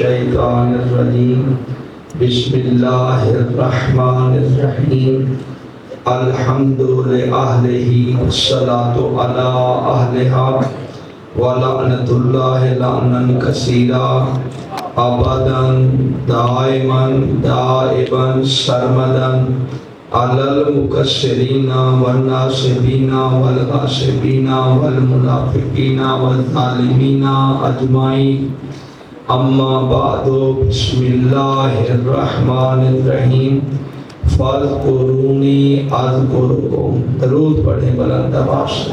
الشیطان الرجیم بسم اللہ الرحمن الرحیم الحمد للہ والصلاة علی اہلہا ولعنۃ اللہ لعنا کثیرا ابدا دائما دائبا سرمدا علی المکسرین والناصبین والغاصبین والمنافقین والظالمین اجمعین اما بعد بسم اللہ الرحمن الرحیم فاذکرونی اذکرکم درود پڑھیں بلند آواز سے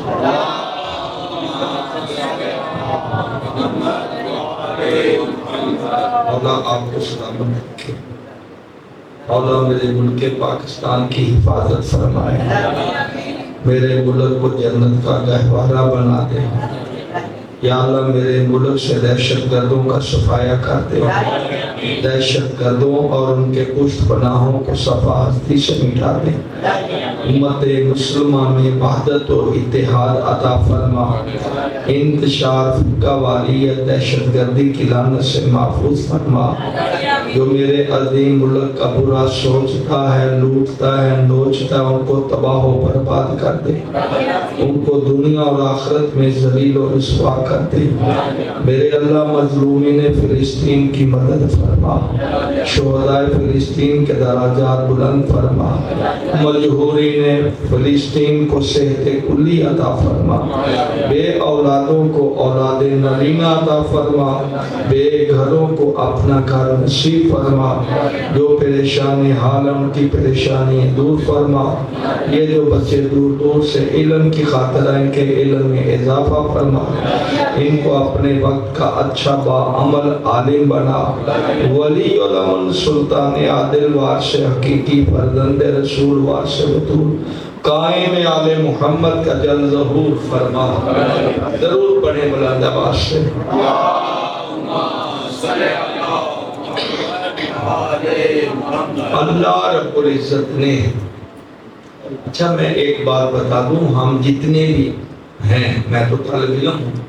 مولا آپ کو سلامت رکھے مولا میرے ملک پاکستان کی حفاظت فرمائے میرے ملک کو جنت کا گہوارہ بنا دے یا اللہ میرے ملک سے دہشت گردوں کا صفایا کر دے دہشت گردوں اور ان کے پشت پناہوں کو صفا ہستی سے مٹا دے امت مسلمہ میں وحدت و اتحاد عطا فرما انتشار فرقہ واریت دہشت گردی کی لعنت سے محفوظ فرما جو میرے عظیم ملک کا برا سوچتا ہے لوٹتا ہے نوچتا ہے ان کو تباہ و برباد کر دے ان کو دنیا اور آخرت میں ذلیل و رسوا کر دے میرے اللہ مظلومین فلسطین کی مدد فرما شہدائے فلسطین کے درجات بلند فرما مجہورین فلسطین کو صحت کلی عطا فرما بے اولادوں کو اولاد نرینہ عطا فرما بے گھروں کو اپنا گھر نصیب فرما جو پریشان حال ان کی پریشانی دور فرما یہ جو بچے دور دور سے علم کی خاطر ان کے علم میں اضافہ فرما ان کو اپنے وقت کا اچھا با عمل عالم بنا ولی الامر سلطان عادل وارث حقیقی فرزند رسول وارث بطول قائم آل محمد کا جل ظہور فرما ضرور پڑھیں بلند آواز سے اللہ رب العزت نے اچھا میں ایک بات بتا دوں ہم جتنے بھی ہیں میں تو طالب علم ہوں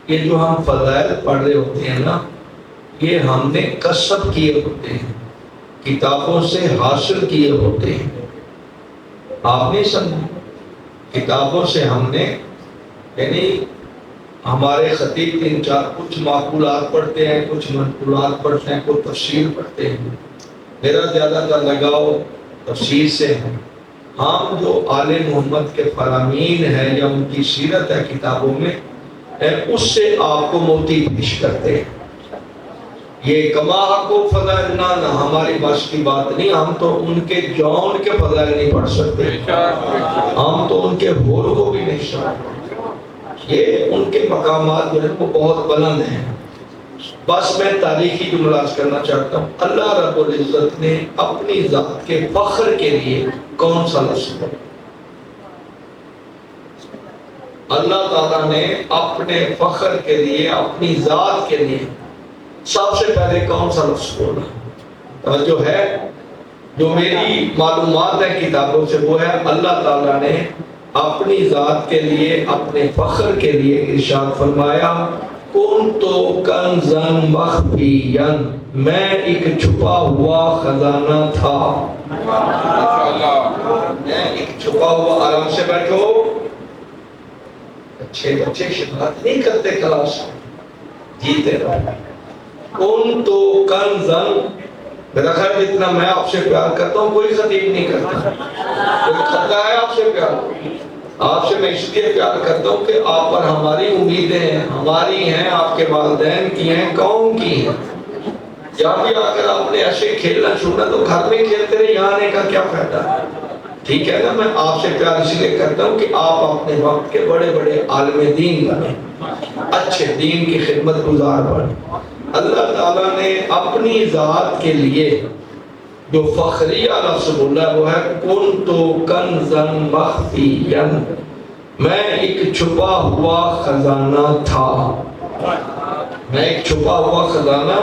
یہ جو ہم فضائل پڑھ رہے ہوتے ہیں نا یہ ہم نے کسب کیے ہوتے ہیں کتابوں سے حاصل کیے ہوتے ہیں آپ نے سمجھا کتابوں سے ہم نے یعنی ہمارے خطیب تین چار کچھ معقولات پڑھتے ہیں کچھ منقولات پڑھتے ہیں کچھ تفسیر پڑھتے ہیں میرا زیادہ تر لگاؤ تفسیر سے ہے ہم جو آل محمد کے فرامین ہیں یا ان کی سیرت ہے کتابوں میں اس سے آپ کو موتی پیش کرتے ہیں یہ کما کو فضائل نہ ہماری بس کی بات نہیں ہم تو ان کے جون کے فضائل نہیں پڑھ سکتے ہم تو ان کے ہور کو بھی نہیں سکتے یہ ان کے مقامات جو ہیں وہ بہت بلند ہیں بس میں تاریخی جملہ کرنا چاہتا ہوں اللہ رب العزت نے اپنی ذات کے فخر کے لیے کون سا لفظ بولا اللہ تعالیٰ نے اپنے فخر کے لیے اپنی ذات کے لیے سب سے پہلے کون سا لفظ بولا جو ہے جو میری معلومات ہے کتابوں سے وہ ہے اللہ تعالیٰ نے اپنی ذات کے لیے اپنے فخر کے لیے ارشاد فرمایا کنتو کنزن مخفیاً میں ایک چھپا ہوا خزانہ تھا میں ایک چھپا ہوا آرام سے بیٹھو اچھے بچے شفاعت نہیں کرتے کلاس جیتے رہو کنتو کنزن میرا خیال جتنا میں آپ سے پیار کرتا ہوں کوئی خطیب نہیں کرتا کوئی کرتا ہے آپ سے پیار آپ سے میں اس لیے پیار کرتا ہوں کہ آپ پر ہماری امیدیں ہیں ہماری ہیں آپ کے والدین کی ہیں قوم کی ہیں یا بھی اگر آپ نے ایسے کھیلنا چھوڑنا تو گھر میں کھیلتے رہے یہاں آنے کا کیا فائدہ ٹھیک ہے نا میں آپ سے پیار اس لیے کرتا ہوں کہ آپ اپنے وقت کے بڑے بڑے عالم دین بنیں اچھے دین کی خدمت گزار بنیں اللہ تعالیٰ نے اپنی ذات کے لیے جو فخریہ لفظ بولا وہ ہے کنتو کنزن مخفیاً میں ایک چھپا ہوا خزانہ تھا میں ایک چھپا ہوا خزانہ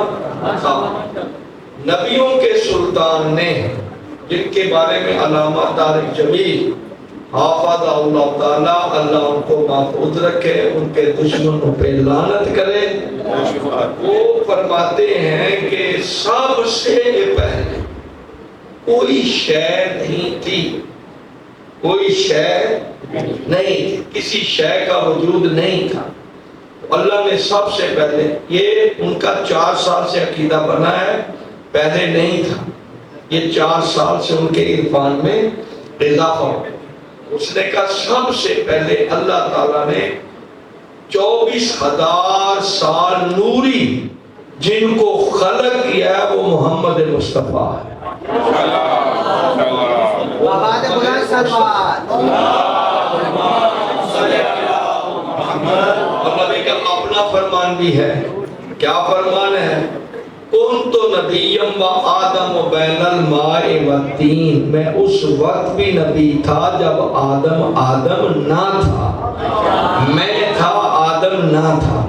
تھا نبیوں کے سلطان نے جن کے بارے میں علامہ طارق جمیل حافظ اللہ تعالیٰ، اللہ ان کو محفوظ رکھے، ان کے دشمنوں پہ لعنت کرے۔ وہ فرماتے ہیں کہ سب سے پہلے کوئی شے نہیں تھی، کوئی شے نہیں تھی، کسی شے کا وجود نہیں تھا۔ اللہ نے سب سے پہلے، یہ ان کا 4 سال سے عقیدہ بنا ہے، پہلے نہیں تھا۔ یہ 4 سال سے ان کے عرفان میں اضافہ ہو۔ اس نے کہا سب سے پہلے اللہ تعالیٰ نے 24,000 سال نوری جن کو خلق کیا ہے وہ محمد مصطفیٰ ہے۔ اور نبی کا اپنا فرمان بھی ہے۔ کیا فرمان ہے؟ کن تو نبیم و آدم و بین الماء و تین، میں اس وقت بھی نبی تھا جب آدم نہ تھا، میں تھا آدم نہ تھا۔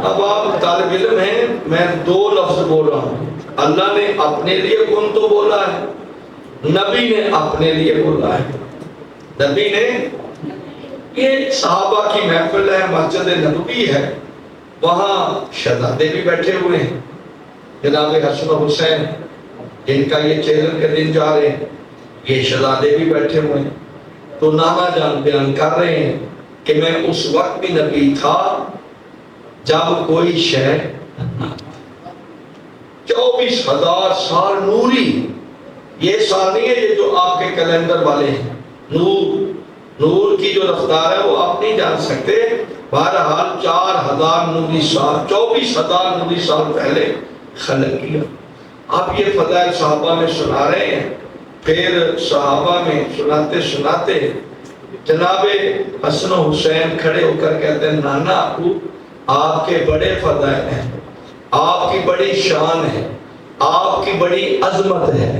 اب آپ طالب علم ہیں، میں 2 لفظ بول رہا ہوں۔ اللہ نے اپنے لیے کن تو بولا ہے، نبی نے اپنے لیے بولا ہے۔ نبی نے، یہ صحابہ کی محفل ہے، مسجد نبوی ہے، وہاں شہزادے بھی بیٹھے ہوئے ہیں، جناب حسن و حسین جن کا یہ چہرن کے دن جا رہے ہیں، یہ شہزادے بھی بیٹھے ہوئے ہیں۔ تو نانا جان بیان کر رہے ہیں کہ میں اس وقت بھی نبی تھا جب کوئی شے نہ تھا۔ 24,000 سال نوری، یہ سال نہیں ہے یہ جو آپ کے کیلنڈر والے ہیں۔ نور کی جو رفتار ہے وہ آپ نہیں جان سکتے۔ بہرحال 4,000 نوری سال، 24,000 نوری سال پہلے خلق کیا۔ آپ یہ فضائل صحابہ میں سنا رہے ہیں، پھر صحابہ میں سناتے سناتے جناب حسن و حسین کھڑے ہو کر کہتے ہیں نانا ابو آپ کے بڑے فضائل ہیں، آپ کی بڑی شان ہے، آپ کی بڑی عظمت ہے،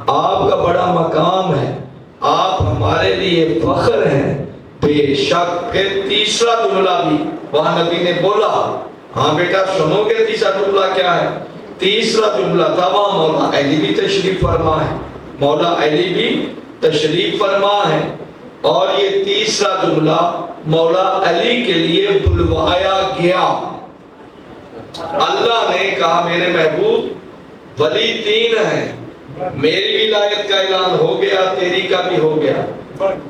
آپ کا بڑا مقام ہے، آپ ہمارے لیے فخر ہیں۔ بے شک پھر تیسرا جملہ بھی وہاں نبی نے بولا۔ ہاں بیٹا سنو گے تیسرا جملہ کیا ہے؟ تیسرا جملہ تھا وہاں مولا علی بھی تشریف فرما ہے، مولا علی بھی تشریف فرما ہے، اور یہ تیسرا جملہ مولا علی کے لیے بلوایا گیا۔ اللہ نے کہا میرے محبوب ولی 3 ہیں، میری ولایت کا اعلان ہو گیا، تیری کا بھی ہو گیا،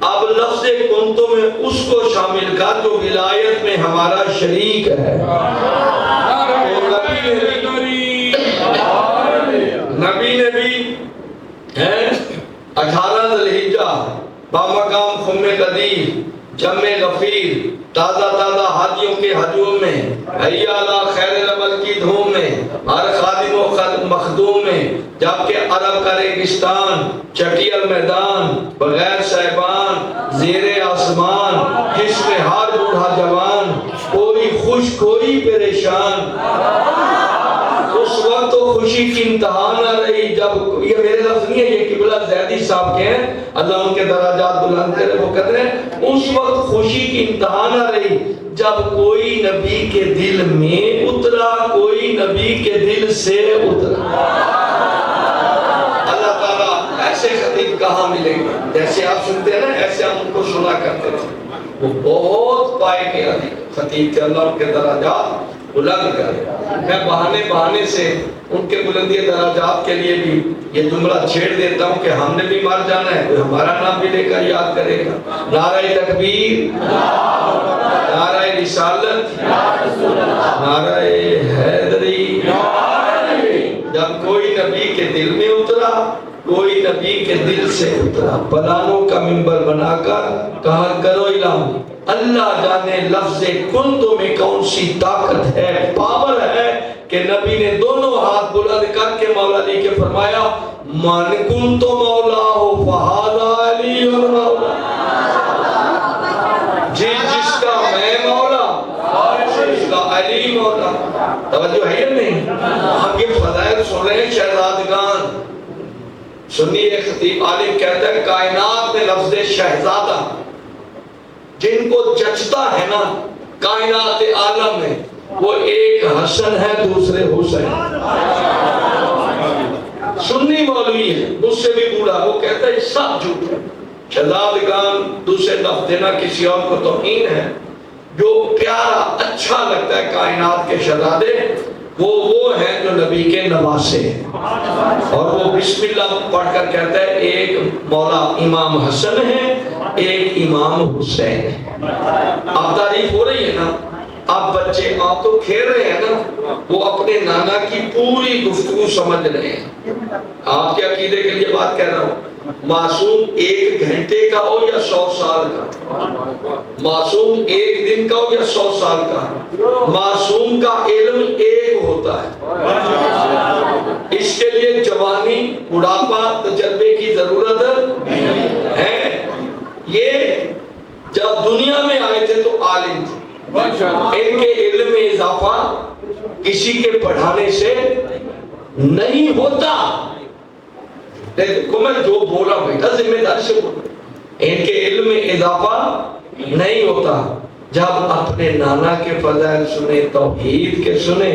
اب لفظ کنتو میں اس کو شامل کر جو ولایت میں ہمارا شریک ہے۔ نبی نے بھی 18 ذی الحجہ بامقام خم قدیر جمع غفیر تازہ تازہ حاجیوں کے حجوں میں، حیا علی خیر العمل کی دھوم میں، ہر خادم و مخدوم میں، جبکہ عرب کا ریگستان چٹیل میدان بغیر صاحبان زیر آسمان، جس میں ہر بوڑھا جوان کوئی خوش کوئی پریشان۔ اس وقت تو خوشی کی انتہا نہ رہی جب، یہ میرے لفظ نہیں ہے، یہ قبلہ زیدی صاحب کے ہیں، اللہ ان کے درجات بلند کرے، وہ کہتے ہیں اس وقت خوشی کی انتہا نہ رہی جب کوئی نبی کے دل میں اترا، کوئی نبی کے دل سے اترا۔ اللہ تعالیٰ ایسے خطیب کہاں ملیں گے؟ جیسے آپ سنتے ہیں نا ایسے ہم ان کو سنا کرتے تھے، وہ بہت پائے کے خطیب تھے، اللہ ان کے درجات بلند کرے۔ میں بہانے سے ان کے بلندی درجات کے لیے بھی یہ جملہ چھیڑ دیتا ہوں کہ ہم نے بھی مر جانا ہے، کوئی ہمارا نام بھی لے کر یاد کرے گا۔ نعرہ تکبیر، نعرہ رسالت، نعرہ حیدری۔ جب کوئی نبی کے دل میں اترا، کوئی نبی کے دل سے اترا، پلانوں کا منبر بنا کر کہا کرو اعلان، اللہ جانے لفظ کنتو میں کون سی طاقت ہے، پاور ہے کہ نبی نے دونوں ہاتھ بلند کر کے مولا علی کے فرمایا من کنتو مولا ہو فہذا علی مولا، جس کا میں مولا اس کا علی مولا۔ توجہ ہے یا نہیں؟ ہم یہ فضائل سن رہے ہیں شہزادگان۔ سنی ایک خطیب عالم کہتا ہے کائنات میں لفظ شہزادہ جن کو جچتا ہے نا کائنات عالم میں، وہ ایک حسن ہے دوسرے حسین۔ سنی مولوی ہے، مجھ سے بھی بوڑھا، وہ کہتا ہے سب جھوٹ ہے، شہزادگان دوسرے لفظ دینا کسی اور کو توہین ہے. جو پیارا اچھا لگتا ہے کائنات کے شہزادے وہ ہیں جو نبی کے نواسے ہیں. اور وہ بسم اللہ پڑھ کر کہتا ہے ایک مولا امام حسن ہے ایک امام حسین ہے. اب تعریف ہو رہی ہے نا. اب بچے آپ تو کھیل رہے ہیں نا, وہ اپنے نانا کی پوری گفتگو سمجھ رہے ہیں. آپ کے عقیدے کے لیے بات کہہ رہا ہوں. معصوم 1 گھنٹے کا ہو یا 100 سال کا, معصوم 1 دن کا ہو یا 100 سال کا, معصوم کا علم ایک ہوتا ہے. اس کے لیے جوانی بڑھاپا تجربے کی ضرورت ہے. یہ جب دنیا میں آئے تھے تو عالم تھے. ان کے علم میں اضافہ کسی کے پڑھانے سے نہیں ہوتا. دیکھو میں جو بولا بیٹا ذمہ داری سے بولا. ان کے علم میں اضافہ نہیں ہوتا. جب اپنے نانا کے فضائل سنے, توحید کے سنے,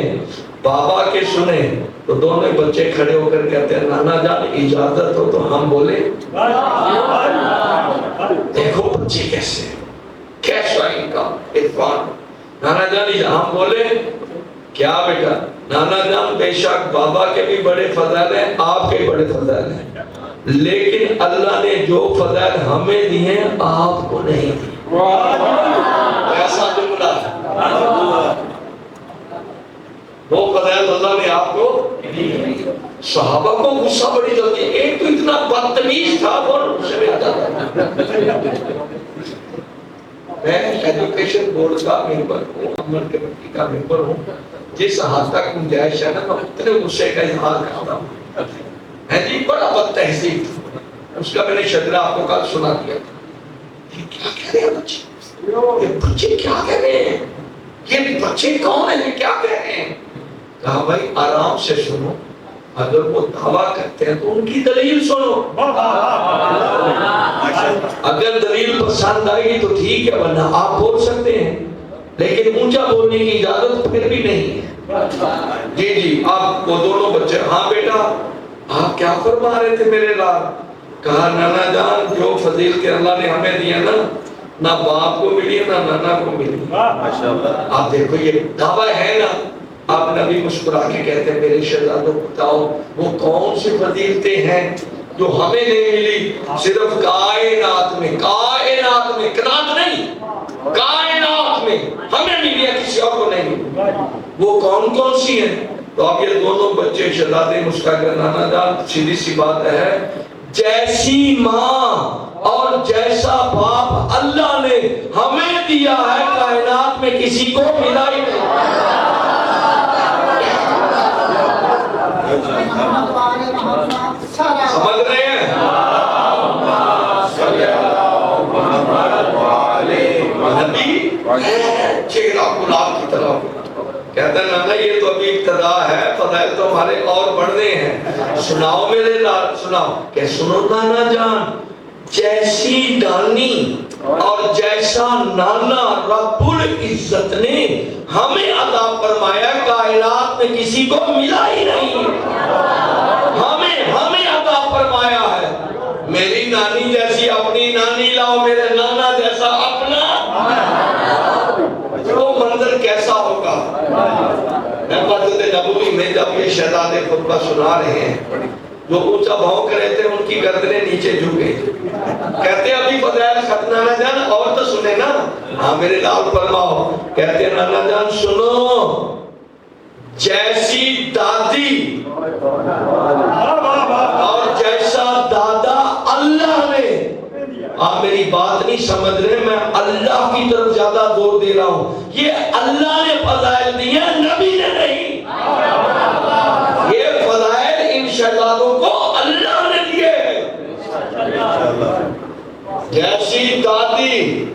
بابا کے سنے, تو دونوں بچے کھڑے ہو کر کہتے ہیں نانا جان اجازت ہو تو ہم بولے. دیکھو بچے کیسا ان کا عرفان. نانا جان ہم بولے کیا بیٹا؟ نانا جان بے شک بابا کے بھی بڑے فضائل ہیں, آپ کے بڑے فضائل ہیں, لیکن اللہ نے جو فضائل ہمیں دیے ہیں آپ کو نہیں دیے. ایسا جملہ وہ فضائل اللہ نے آپ کو دیے. صحابہ کو غصہ بڑی جلدی. ایک تو اتنا بدتمیز تھا اور غصے میں آ جاتا. میں ایجوکیشن بورڈ کا ممبر ہوں, امن کمیٹی کا ممبر ہوں. جس حد تک گنجائش ہے نا میں اتنے غصے کا اظہار کرتا ہوں. ہے جی بڑا بد تہذیب. اس کا میں نے شجرہ آپ کو کل سنا دیا تھا. یہ کیا کہہ رہے ہیں بچے؟ یہ بچے کیا کہہ رہے ہیں؟ یہ بچے کون ہیں؟ کیا کہہ رہے ہیں؟ کہا بھائی آرام سے سنو. اگر وہ دعویٰ کرتے ہیں تو ان کی دلیل سنو. اگر دلیل پسند آئے گی تو ٹھیک ہے, ورنہ آپ بول سکتے ہیں, لیکن اونچا بولنے کی اجازت پھر بھی نہیں ہے. جی آپ وہ دونوں بچے. ہاں بیٹا آپ کیا فرما رہے تھے میرے لال؟ کہا نانا جان جو فضیلتیں اللہ نے ہمیں دیا نا, نہ باپ کو ملی نہ نانا کو ملی. آپ دیکھو یہ دعویٰ ہے نا. آپ نبی مسکرا کے کہتے ہیں میرے شہزادوں بتاؤ وہ کون سی فضیلتیں ہیں جو ہمیں نہیں ملی؟ صرف کائنات میں کائنات نہیں, کائنات میں ہمیں ملی ہے, کسی اور کو نہیں ملی. وہ کون سی ہیں؟ تو اب یہ دونوں بچے شہزادے مسکرا کر نانا جان سیدھی سی بات ہے, جیسی ماں اور جیسا باپ اللہ نے ہمیں دیا ہے کائنات میں کسی کو ملا ہی نہیں. سمجھ رہے ہیں؟ نبی چہرہ گلاب کی طرح کہتا ہے نانا یہ تو ابھی ابتدا ہے, فضائل تو ہمارے اور بڑھنے ہیں. سناؤ میرے لال سناؤ. کہ سنو نانا جان جیسی نانی اور جیسا نانا رب العزت نے ہمیں عطا فرمایا کائنات میں کسی کو ملا ہی نہیں. ہمیں عطا فرمایا ہے. میری نانی جیسی اپنی نانی لاؤ, میرے نانا جیسا اپنا. وہ منظر کیسا ہوگا؟ مسجد نبوی میں جب یہ شہزادے خطبہ سنا رہے ہیں, جو اونچا بھونک رہے تھے ان کی گردنیں نیچے جھک گئی. کہتے ہیں ابھی فضائل ختم. نانا جان اور تو سنے نا. ہاں میرے لال فرماؤ. کہتے ہیں نانا جان سنو, جیسی دادی اور جیسا دادا اللہ نے. آپ میری بات نہیں سمجھ رہے, میں اللہ کی طرف زیادہ زور دے رہا ہوں. یہ اللہ نے فضائل دیے, نبی نے نہیں. یہ فضائل ان شہزادوں کو اللہ نے دیے. جیسی دادی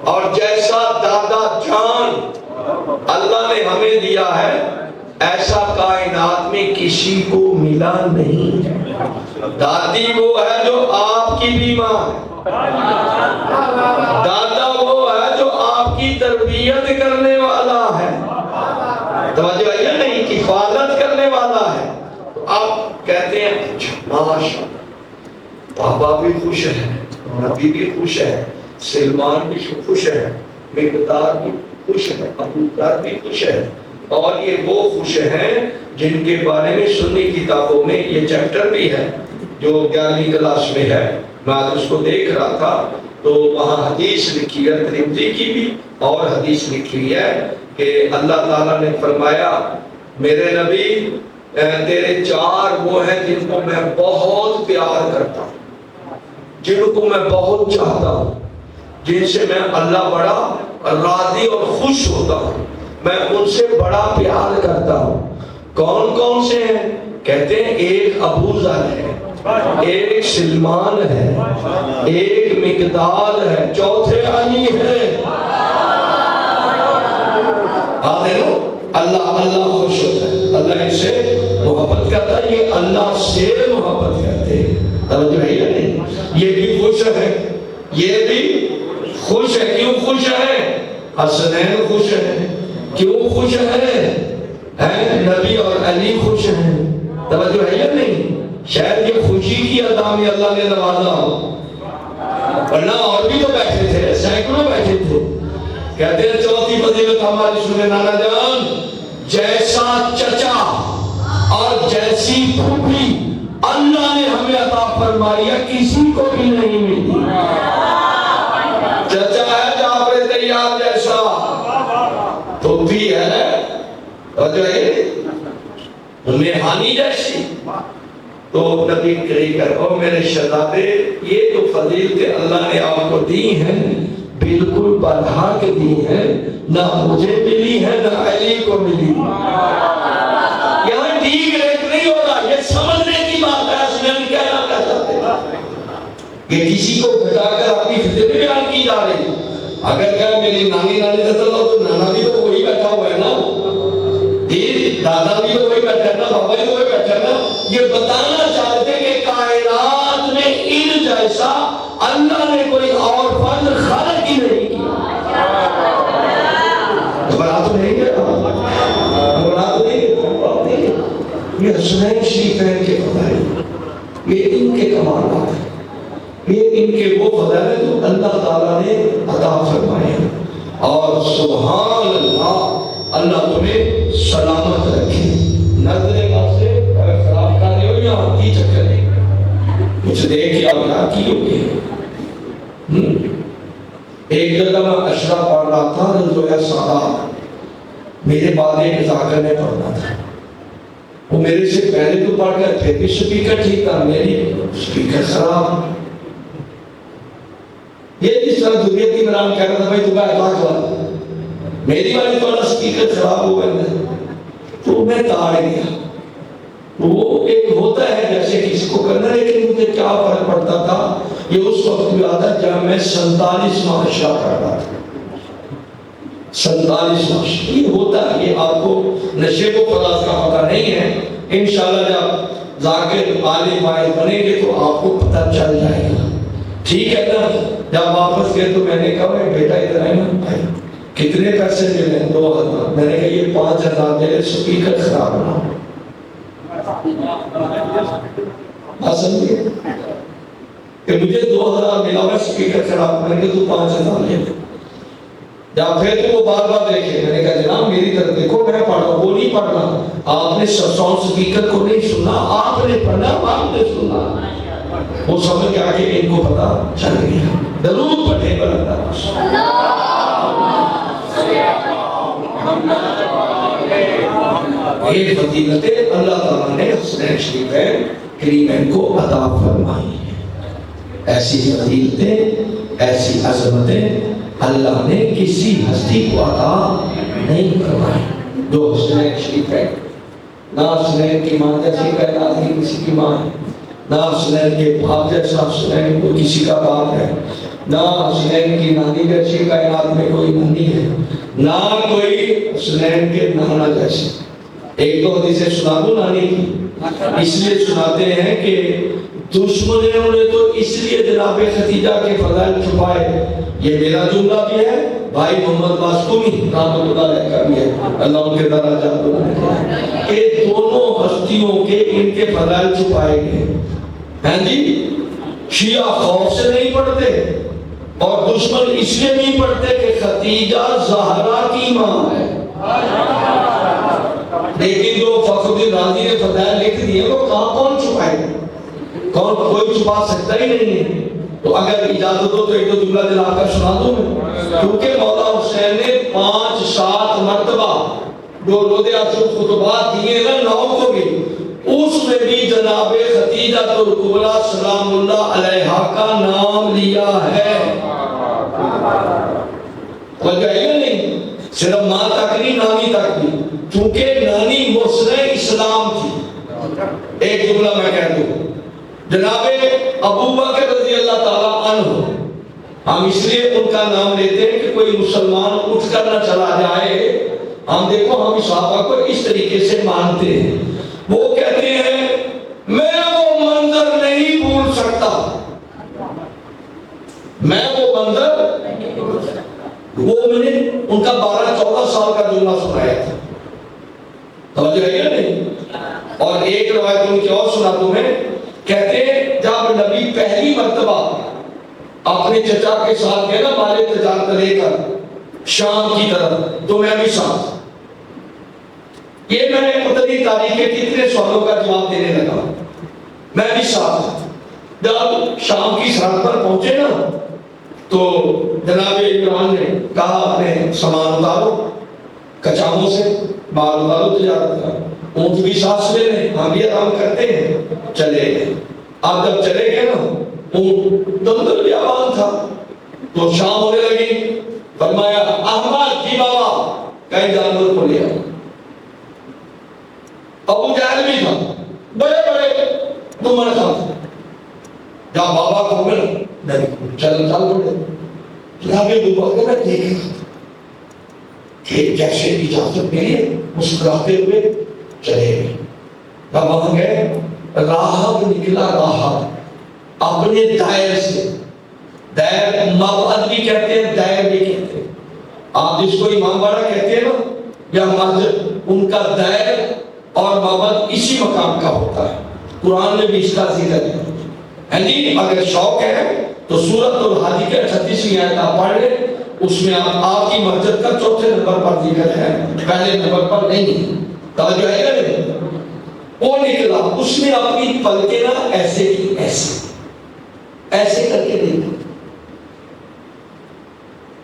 اور جیسا دادا جان اللہ نے ہمیں دیا ہے, ایسا کائنات میں کسی کو ملا نہیں. دادی وہ ہے جو آپ کی بھی ماں ہے, دادا وہ ہے جو آپ کی تربیت کرنے والا ہے. توجہ ہے نہیں, حفاظت کرنے والا ہے. تو آپ کہتے ہیں ماشاءاللہ بابا بھی خوش ہیں, نبی بھی خوش ہے، سلمان بھی خوش ہے، مقدار بھی خوش ہے، ابو بکر بھی خوش ہے، اور یہ وہ خوش ہیں جن کے بارے میں سنی کتابوں میں یہ چیپٹر بھی ہے جو 11ویں کلاس میں ہے. میں آج اس کو دیکھ رہا تھا تو وہاں حدیث لکھی ہے، ترمذی کی بھی اور حدیث لکھی ہے کہ اللہ تعالیٰ نے فرمایا میرے نبی تیرے 4 وہ ہیں جن کو میں بہت پیار کرتا ہوں، جن کو میں بہت چاہتا ہوں، جن سے میں اللہ بڑا راضی اور خوش ہوتا ہوں، میں ان سے بڑا پیار کرتا ہوں. کون کون سے ہیں؟ کہتے ہیں ایک ابو ذر ہے، ایک سلمان ہے، ایک مقداد ہے، چوتھے علی ہے. اللہ خوش ہوتا ہے، اللہ ان سے محبت کرتا ہے، یہ اللہ سے محبت کرتے ہیں. توجہ ہے یا نہیں؟ یہ بھی خوش ہے، یہ بھی خوش ہے. کیوں خوش ہے؟ حسنین خوش ہے. کیوں خوش ہے؟ نبی اور علی خوش ہیں. توجہ ہے یا نہیں؟ شاید یہ خوشی کی ادا میں اللہ نے نوازا ہو، ورنہ اور بھی تو بیٹھے تھے، سینکڑوں بیٹھے تھے. کہتے ہیں چوتھی فضیلت ہماری سنے نانا جان، جیسا چچا اور جیسی پھوپھی اللہ نے ہمیں عطا فرمائی ہے کسی کو بھی نہیں ملی. چچا ہے جعفر طیار جیسا، پھوپھی ہے میہانی جیسی. تو نبی کریم او میرے شہزادے، یہ تو فضیلتیں اللہ نے آپ کو دی ہیں بالکل برحق دی ہیں، نہ مجھے ملی ہے نہ علی کو ملی. یہاں ٹھیک ریٹ نہیں ہو رہا، یہ سمجھنے کی بات ہے. اس میں کیا کہنا چاہتے ہیں کہ کسی کو گھٹا کر اپنی فضیلت بیان کی جا رہی. اگر کہ میری نانی تو نانا بھی تو وہی بیٹھا ہوا ہے نا، دادا بھی تو وہی بیٹھا ہے نا، بابا بھی تو وہی بیٹھا ہے نا. یہ بتانا چاہتے کہ کائنات میں ان جیسا اللہ نے کوئی اور فرد خلق ہی نہیں کیا. برات نہیں ہے، برات نہیں ہے. یہ حسنین شریفین کے فضائل، یہ ان کے کمالات ہیں، یہ ان کے وہ فضائل ہیں جو اللہ تعالیٰ نے عطا فرمائے. اور سبحان اللہ، اللہ تمہیں سلامت رکھے. نظر سے اگر خراب کر رہے ہو یا کی چکر نہیں، کچھ دیکھ کے آپ کیا کی ہوگی. ایک جگہ میں اشرا پڑھ رہا تھا جو ہے سادہ، میرے بعد ایک ذاکر نے پڑھنا تھا، وہ میرے سے پہلے تو پڑھ گئے، پھر بھی سپیکر ٹھیک تھا، میری سپیکر خراب. یہ جس طرح دنیا کی عمران کہہ رہا تھا بھائی تمہیں اطلاق والا، میری والی تھوڑا سپیکر خراب ہو گئے تو میں تاڑ گیا. وہ ایک ہوتا ہے جیسے کسی کو کرنا، لیکن مجھے کیا فرق پڑتا تھا یہ اس وقت بھی آتا جب میں 47 معاشرہ پڑھ رہا تھا. 47 معاشرہ یہ ہوتا ہے، یہ آپ کو نشے کو فراز کا پتہ نہیں ہے. انشاءاللہ جب ذاکر عالم واحد بنیں گے تو آپ کو پتہ چل جائے گا. ٹھیک ہے نا؟ جب واپس گئے تو میں نے کہا بیٹا ادھر آئے نا، کتنے پیسے ملے؟ 2000. میں نے کہا یہ 5000 میرے سپیکر خراب نہ ہو. سمجھے کہ مجھے 2000 ملا ہوا سپیکر خراب، میں نے کہا تو 5000 لے لے. جب پھر تو وہ بار بار دیکھے، میں نے کہا جناب میری طرف دیکھو، میں پڑھ رہا ہوں، وہ نہیں پڑھ رہا. آپ نے ساؤنڈ سپیکر کو نہیں سنا، آپ نے پڑھنا، آپ نے سنا. وہ سمجھ کے آگے ان کو پتا چل گیا. ضرور پڑھے یہ فضیلتیں اللہ تعالیٰ نے حسنین شریفین کریمین کو عطا فرمائی ہیں. ایسی فضیلتیں، ایسی عظمتیں اللہ نے کسی ہستی کو عطا نہیں فرمائی جو حسنین شریفین. نہ حسنین کی ماں جیسی کائنات کی کسی کی ماں ہے، نہ حسنین کے باپ جیسا حسنین کو کسی کا باپ ہے، نہ حسنین کی نانی جیسی کائنات میں کوئی نانی ہے، نہ کوئی حسنین کے نانا جیسی. ایک تو حدیثیں سنا دو نانی کی، اس لیے سناتے ہیں کہ دشمنوں نے تو اس لیے جناب ختیجہ کے فضائل چھپائے. یہ میرا جملہ بھی ہے، بھائی محمد واسطومی رحمۃ اللہ علیہ کا بھی ہے، اللہ ان کے درجات بلند کرے، کہ دونوں ہستیوں کے ان کے فضائل چھپائے گئے ہیں جی. شیعہ خوف سے نہیں پڑھتے اور دشمن اس لیے نہیں پڑھتے کہ خدیجہ زہرا کی ماں ہے، لیکن جو فخر الدین رازی نے فضائل لکھ دیے وہ کہاں کون چھپائے گا؟ کوئی چھپا سکتا ہی نہیں ہے۔ تو اگر اجازت ہو تو ایک دو جملہ دلا کر سنا دوں میں، کیونکہ مولا حسین نے 5-7 مرتبہ جو روزے عاشور خطبات دیے نا 9 کو بھی، اس میں بھی جناب خدیجہ الکبریٰ سلام اللہ علیہا کا نام لیا ہے۔ وجہ یہ نہیں صرف ماں تک نہیں، نانی تک بھی، چونکہ نانی مسرع اسلام تھی۔ ایک جملہ میں کہہ دوں، جناب ابو بکر رضی اللہ تعالیٰ عنہ، ہم اس لیے ان کا نام لیتے ہیں کہ کوئی مسلمان اٹھ کر نہ چلا جائے، ہم دیکھو ہم صحابہ کو اس طریقے سے مانتے ہیں۔ وہ کہتے ہیں میں وہ منظر نہیں بھول سکتا، میں وہ منظر، وہ میں نے ان کا 12-14 سال کا جملہ سنایا تھا، توجہ ہے یا نہیں؟ اور ایک روایت ان کی اور سنا تمہیں، کہتے ہیں جب نبی پہلی مرتبہ اپنے چچا کے ساتھ گئے نا مال تجارت لے کر شام کی طرف، تو میں بھی ساتھ، یہ میں نے اتنی تاریخ کے کتنے سوالوں کا جواب دینے لگا، میں بھی ساتھ۔ جب شام کی سرحد پر پہنچے نا تو جناب عمران نے کہا اپنے سامان اتارو، کچاموں سے مال اتارو تجارت کا، اونٹ بھی سانس لے لیں، ہم بھی آرام کرتے ہیں، چلے گئے۔ آپ جب چلے گئے نا اونٹ دم بیابان تھا، تو شام ہونے لگی، فرمایا احمد جی بابا کہیں جانور کو لے آؤ۔ ابو جہل بھی تھا، بڑے بڑے دمر تھا، جہاں بابا کو مل نہیں چل پڑے۔ جناب ابو بکر نے دیکھا کہ جیسے اجازت ملی مسکراتے ہوئے چلے گئے۔ جب وہاں گئے راہب نکلا، راہب اپنے دائر سے، دائر مبعد بھی کہتے ہیں دائر بھی کہتے ہیں، آپ جس کو امام باڑہ کہتے ہیں نا یا مسجد، ان کا دائر اور مبعد اسی مقام کا ہوتا ہے، قرآن میں بھی اس کا ذکر ہے جی۔ اگر شوق ہے تو سورۃ الحج کے 38ویں آیت آپ پڑھ لیں، اس میں آپ کی مسجد کا 4تھے نمبر پر ذکر ہے، پہلے نمبر پر نہیں، توجہ ہے گا نہیں؟ وہ نکلا، اس نے اپنی پلکیں نا ایسے کی، ایسے کر کے دیکھا،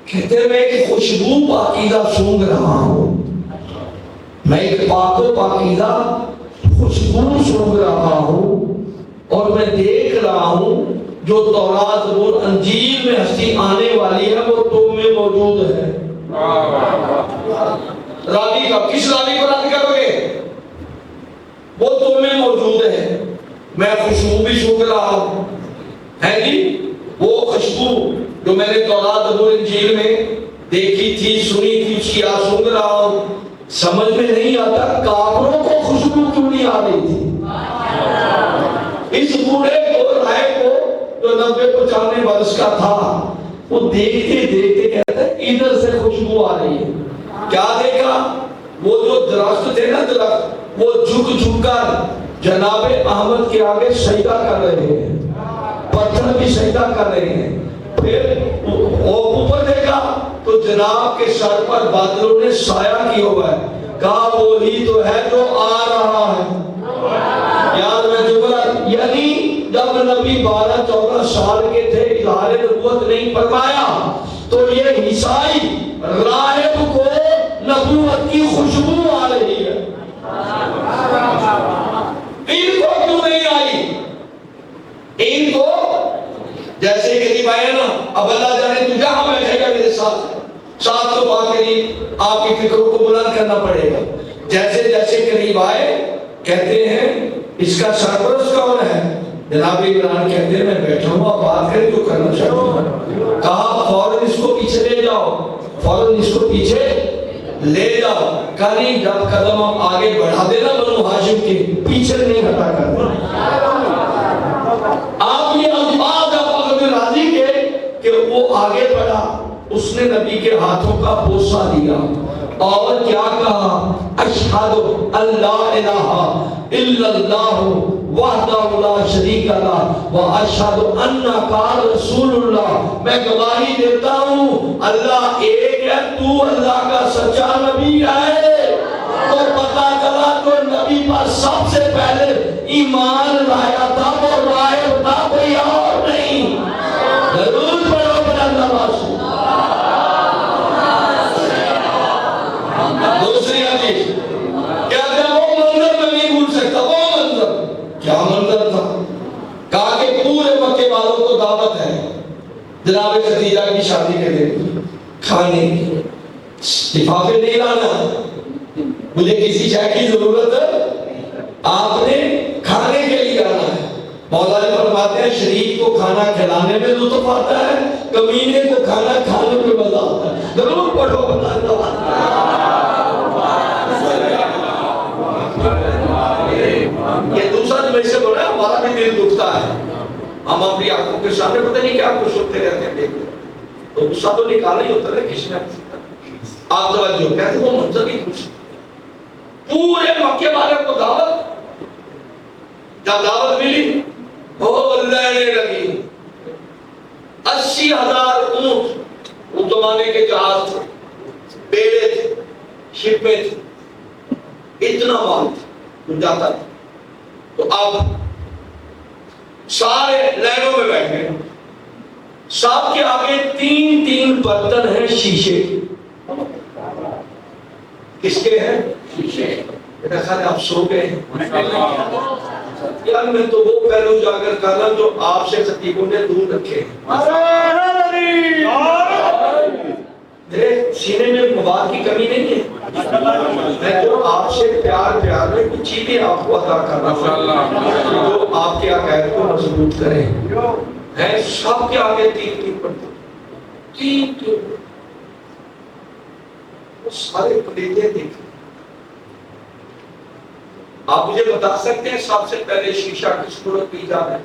کہتے ہیں میں ایک خوشبو پاکیزہ سونگ رہا ہوں، میں ایک پاک و پاکیزہ خوشبو سونگ رہا ہوں، اور میں دیکھ رہا ہوں جو تورات زبور انجیل میں ہستی آنے والی ہے وہ تم میں موجود ہے۔ راوی کا کس راوی کو رد کرو گے؟ وہ تم میں موجود ہے، میں خوشبو بھی سونگ رہا ہوں، ہے جی؟ وہ خوشبو جو میں نے تورات زبور انجیل میں دیکھی تھی، سنی تھی، اس کی آج سونگ رہا ہوں۔ سمجھ میں نہیں آتا کافروں کو خوشبو کیوں نہیں آ رہی تھی؟ اس بوڑھے کو رائے کو جو 90-95 برس کا تھا، وہ دیکھتے دیکھتے کہتا ہے ادھر سے خوشبو آ رہی ہے۔ کیا دیکھا؟ وہ جو درخت تھے نا درخت، وہ جھک جھک کر جناب احمد کے آگے سجدہ کر رہے ہیں، پتھر بھی سجدہ کر رہے ہیں۔ پھر وہ اوپر دیکھا تو جناب کے سر پر بادلوں نے سایہ کیا ہوا ہے، کہا وہی تو ہے جو آ رہا ہے۔ یاد میں جملہ، یعنی جب نبی 12-14 سال کے تھے اظہار نبوت نہیں فرمایا تو یہ عیسائی راہب کو نبوت کی خوشبو آ رہی ہے، ان کو کیوں نہیں آئی؟ ان کو جیسے قریب آئے نا، اب اللہ جانے تو جہاں بیٹھے گا میرے ساتھ تو بات قریب آپ کی فکروں کو بلند کرنا پڑے گا۔ جیسے جیسے قریب آئے کہتے ہیں اس کا سرپرست کون ہے؟ جناب عمران کہتے ہیں میں بیٹھا ہوں، آپ بات کریں جو کرنا چاہتا ہوں۔ کہا فوراً اس کو پیچھے لے جاؤ، فوراً اس کو پیچھے لے جاؤ۔ کہیں جب قدم آگے بڑھا دینا بنو ہاشم کے پیچھے نہیں ہٹا کرنا۔ آپ یہ الفاظ آپ راضی کے کہ وہ آگے بڑھا، اس نے نبی کے ہاتھوں کا بوسہ دیا اور کیا کہا؟ اشہد اللہ الہ الا اللہ وحدہ لا شریک لہ واشہد انک رسول اللہ، میں گواہی دیتا ہوں اللہ ایک ہے، تو اللہ کا سچا نبی ہے۔ تو پتہ چلا تو نبی پر سب سے پہلے ایمان لایا تھا وہ راہب تھا، کوئی اور نہیں۔ ضرور پڑھو بلند آواز سے۔ دوسری حدیث کہتے ہیں وہ منظر میں نہیں بھول سکتا، وہ منظر کیا منظر تھا؟ کہا کہ پورے مکے والوں کو دعوت ہے جناب خدیجہ کی شادی کے لیے، کھانے کی لفافے نہیں لانا، مجھے کسی شے کی ضرورت ہے، آپ نے کھانے کے لیے آنا ہے۔ مولا علی فرماتے ہیں شریف کو کھانا کھلانے میں لطف آتا ہے، کمینے کو کھانا کھانے میں مزہ آتا ہے۔ ضرور پڑھو یہ دوسرا جو میں سے بولا ہے ہمارا بھی دل دکھتا ہے، ہم اپنی آنکھوں کے سامنے پتہ نہیں کیا کچھ سنتے رہتے ہیں، دیکھتے ہیں تو غصہ تو نکالا ہی ہوتا ہے کسی نے۔ آپ توجہ کہتے ہیں وہ منظر ہی کچھ پورے مکے والے کو دعوت، جب دعوت ملی وہ لینے لگی 80,000 اونٹ، اس زمانے کے جہاز تھے، بیڑے تھے، شپیں تھے، اتنا مال تھا جاتا تھا۔ تو اب سارے لائنوں میں بیٹھے، سب کے آگے 3 برتن ہیں شیشے کے۔ کس کے ہیں؟ شیشے۔ میرا خیال ہے آپ سو گئے ہیں یار، میں تو وہ پہلو اجاگر کرنا جو آپ سے خطیبوں نے دور رکھے ہیں۔ میرے سینے میں مواد کی کمی نہیں ہے، میں تو آپ سے پیار میں کچھ چیزیں آپ کو عطا کرنا جو آپ کے عقائد کو مضبوط کریں ہیں۔ سب کے آگے 3 پڑھتے، وہ سارے پلیٹیں دیکھیں۔ آپ مجھے بتا سکتے ہیں سب سے پہلے شیشہ کس ملک کی ایجاد ہے؟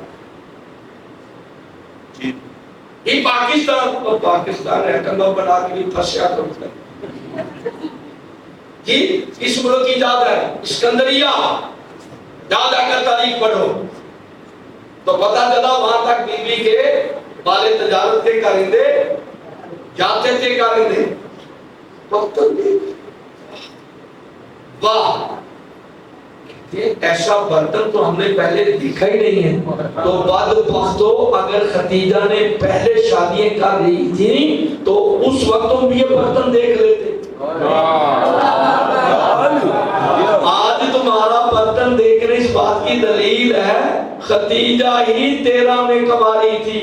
یہ پاکستان، اور پاکستان ایٹم بم بنا کے بھی پھنسیا کرتا ہے جی، اس ملک کی ایجاد ہے اسکندریہ۔ جا کر تاریخ پڑھو تو پتہ چلا وہاں تک بی بی کے والے تجارت کے کارندے جاتے تھے، کارندے واہ ایسا برتن تو ہم نے پہلے دیکھا ہی نہیں ہے۔ تو بدبختو اگر خدیجہ نے پہلے شادیاں کر رہی تھی تو اس وقت ہم یہ برتن دیکھ لیتے۔ آج تمہارا برتن دیکھنے اس بات کی دلیل ہے خدیجہ ہی 13 میں کماری تھی۔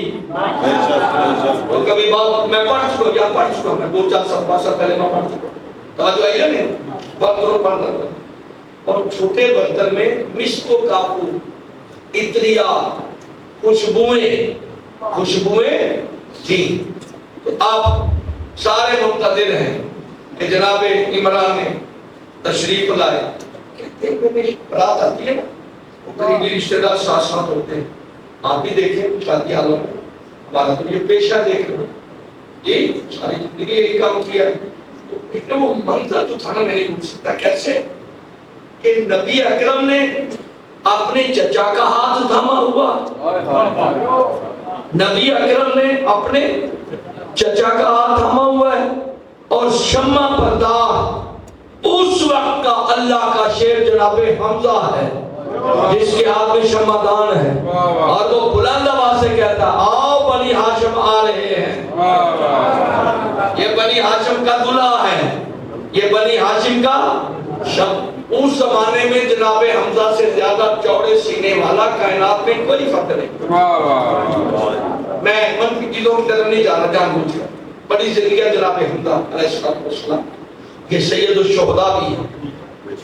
کبھی بات میں پڑھ چکا میں 2-4 سال پہلے میں پڑھ چکا، توجہ آئی ہے نہیں؟ برتنوں پڑھ رہا اور چھوٹے برتن میں مسک و کافور، عطریہ، خوشبوئیں تھی۔ تو آپ سارے منتظر ہیں کہ جناب عمران نے تشریف لائے۔ کہتے ہیں کہ برات آتی ہے نا، وہ قریبی رشتہ دار ساتھ ہوتے ہیں۔ آپ بھی دیکھیں شادی حالوں میں، ہمارا تو یہ پیشہ دیکھ رہے یہ ساری زندگی یہی کام کیا ہے۔ تو وہ منظر تو تھا نا، میں نہیں بھول سکتا کیسے کہ نبی اکرم نے اپنے چچا کا ہاتھ تھاما ہوا، نبی اکرم نے اپنے چچا کا ہاتھ تھاما ہوا ہے، اور شمع پردار اس وقت کا اللہ کا شیر جناب حمزہ ہے جس کے ہاتھ میں شمع دان ہے، اور وہ بلند آواز سے کہتا آؤ بنی ہاشم آ رہے ہیں۔ یہ بنی ہاشم کا دلہا ہے، یہ بنی ہاشم کا شب۔ اس زمانے میں جناب حمزہ سے زیادہ چوڑے سینے والا کائنات میں کوئی فرق نہیں۔ میں منفی چیزوں کی طرف نہیں جانا، جان بوجھ کر بڑی زندگی جناب حمزہ علیہ السلام، یہ سید الشہداء بھی ہے،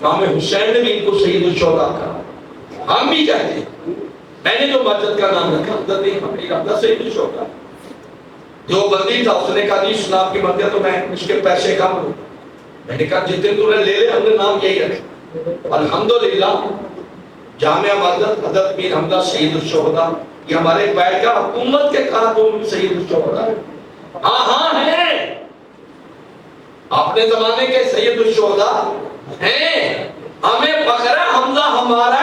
امام حسین نے بھی ان کو سید الشہداء کہا۔ ہم بھی چاہتے ہیں، میں نے جو مسجد کا نام رکھا حمزہ سید الشہداء، جو بندی تھا اس نے کہا جی سناب کی مسجد تو میں اس کے پیسے کم لوں، میں نے کہا جتنے تو نے لے لے، ہم نے نام یہی رکھا۔ الحمدللہ جامعہ مسجد حضرت میر حمزہ سید الشہداء، یہ ہمارے بیت کا حکومت کے کارکن سید الشہداء ہاں ہیں، اپنے زمانے کے سید الشہداء ہیں۔ ہمیں فخر ہے حمزہ ہمارا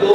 2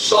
100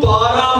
12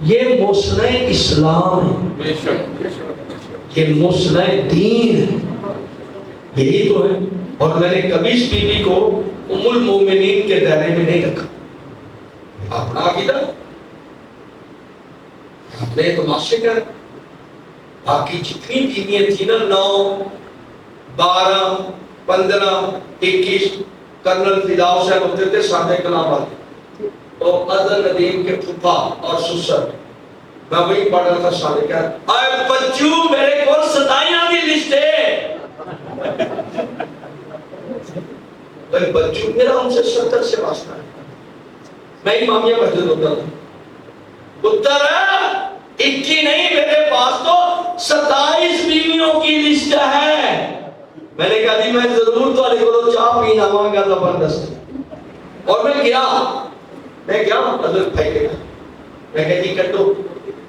یہ مصنع اسلام ہے، بے شک یہ مصنع دین ہے، یہی تو ہے۔ اور میں نے کبھی اس بیوی کو ام المومنین کے دائرے میں نہیں رکھا، اپنا عقیدہ اپنے تماشے کر۔ باقی جتنی بیویاں تھیں نا، 9 12 15 21 کرنل فداؤ صاحب ہوتے تھے سادہ کلام والے، تو ازل ندیم کے پھپھا اور سسر، میں وہی پڑھ رہا تھا سادہ کہا اے بچو میرے کو 27 دی لسٹ ہے، اے بچو میرا ان سے 70 سے واسطہ ہے، میں امامیہ مسجد ہوتا تھا، پتر 21 نہیں میرے پاس تو 27 بیویوں کی لسٹ ہے۔ میں نے کہا جی میں ضرور تھوڑے کو چاہ پینا آواں گا زبردست، اور میں گیا حضرت بھائی کے گھر، میں کہا جی کٹو،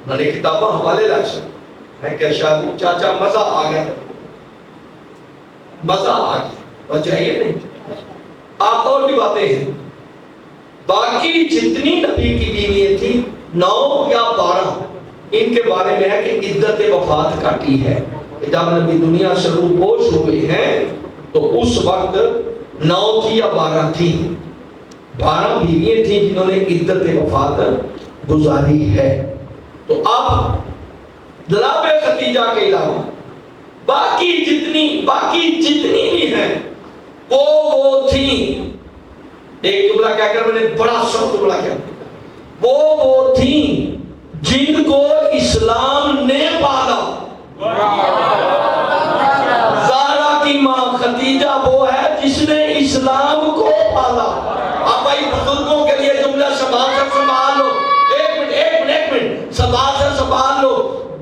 میں نے کتابہ حوالے لا سکتا، میں کہا شاہ چاچا مزہ آ گیا، مزہ آ گیا، بچائیے نہیں آپ اور بھی باتیں ہیں۔ باقی جتنی نبی کی بیویاں تھیں 9 یا 12 ان کے بارے میں ہے کہ عدت وفات کاٹی ہے، جب نبی دنیا سے روپوش ہوئے ہیں تو اس وقت 9 تھی یا 12 تھی، 12 بیویاں تھیں جنہوں نے عدت وفات گزاری ہے۔ تو اب جناب خدیجہ کے علاوہ باقی جتنی بھی ہیں وہ تھیں، ایک جملہ کہہ کر میں نے بڑا سخت جملہ کیا، وہ تھیں جن کو اسلام نے پالا۔ زہرا کی ماں خدیجہ وہ ہے جس نے اسلام کو پالا۔ اب بھائی بزرگوں کے لیے جملہ سنبھال لو، ایک منٹ سنبھال لو۔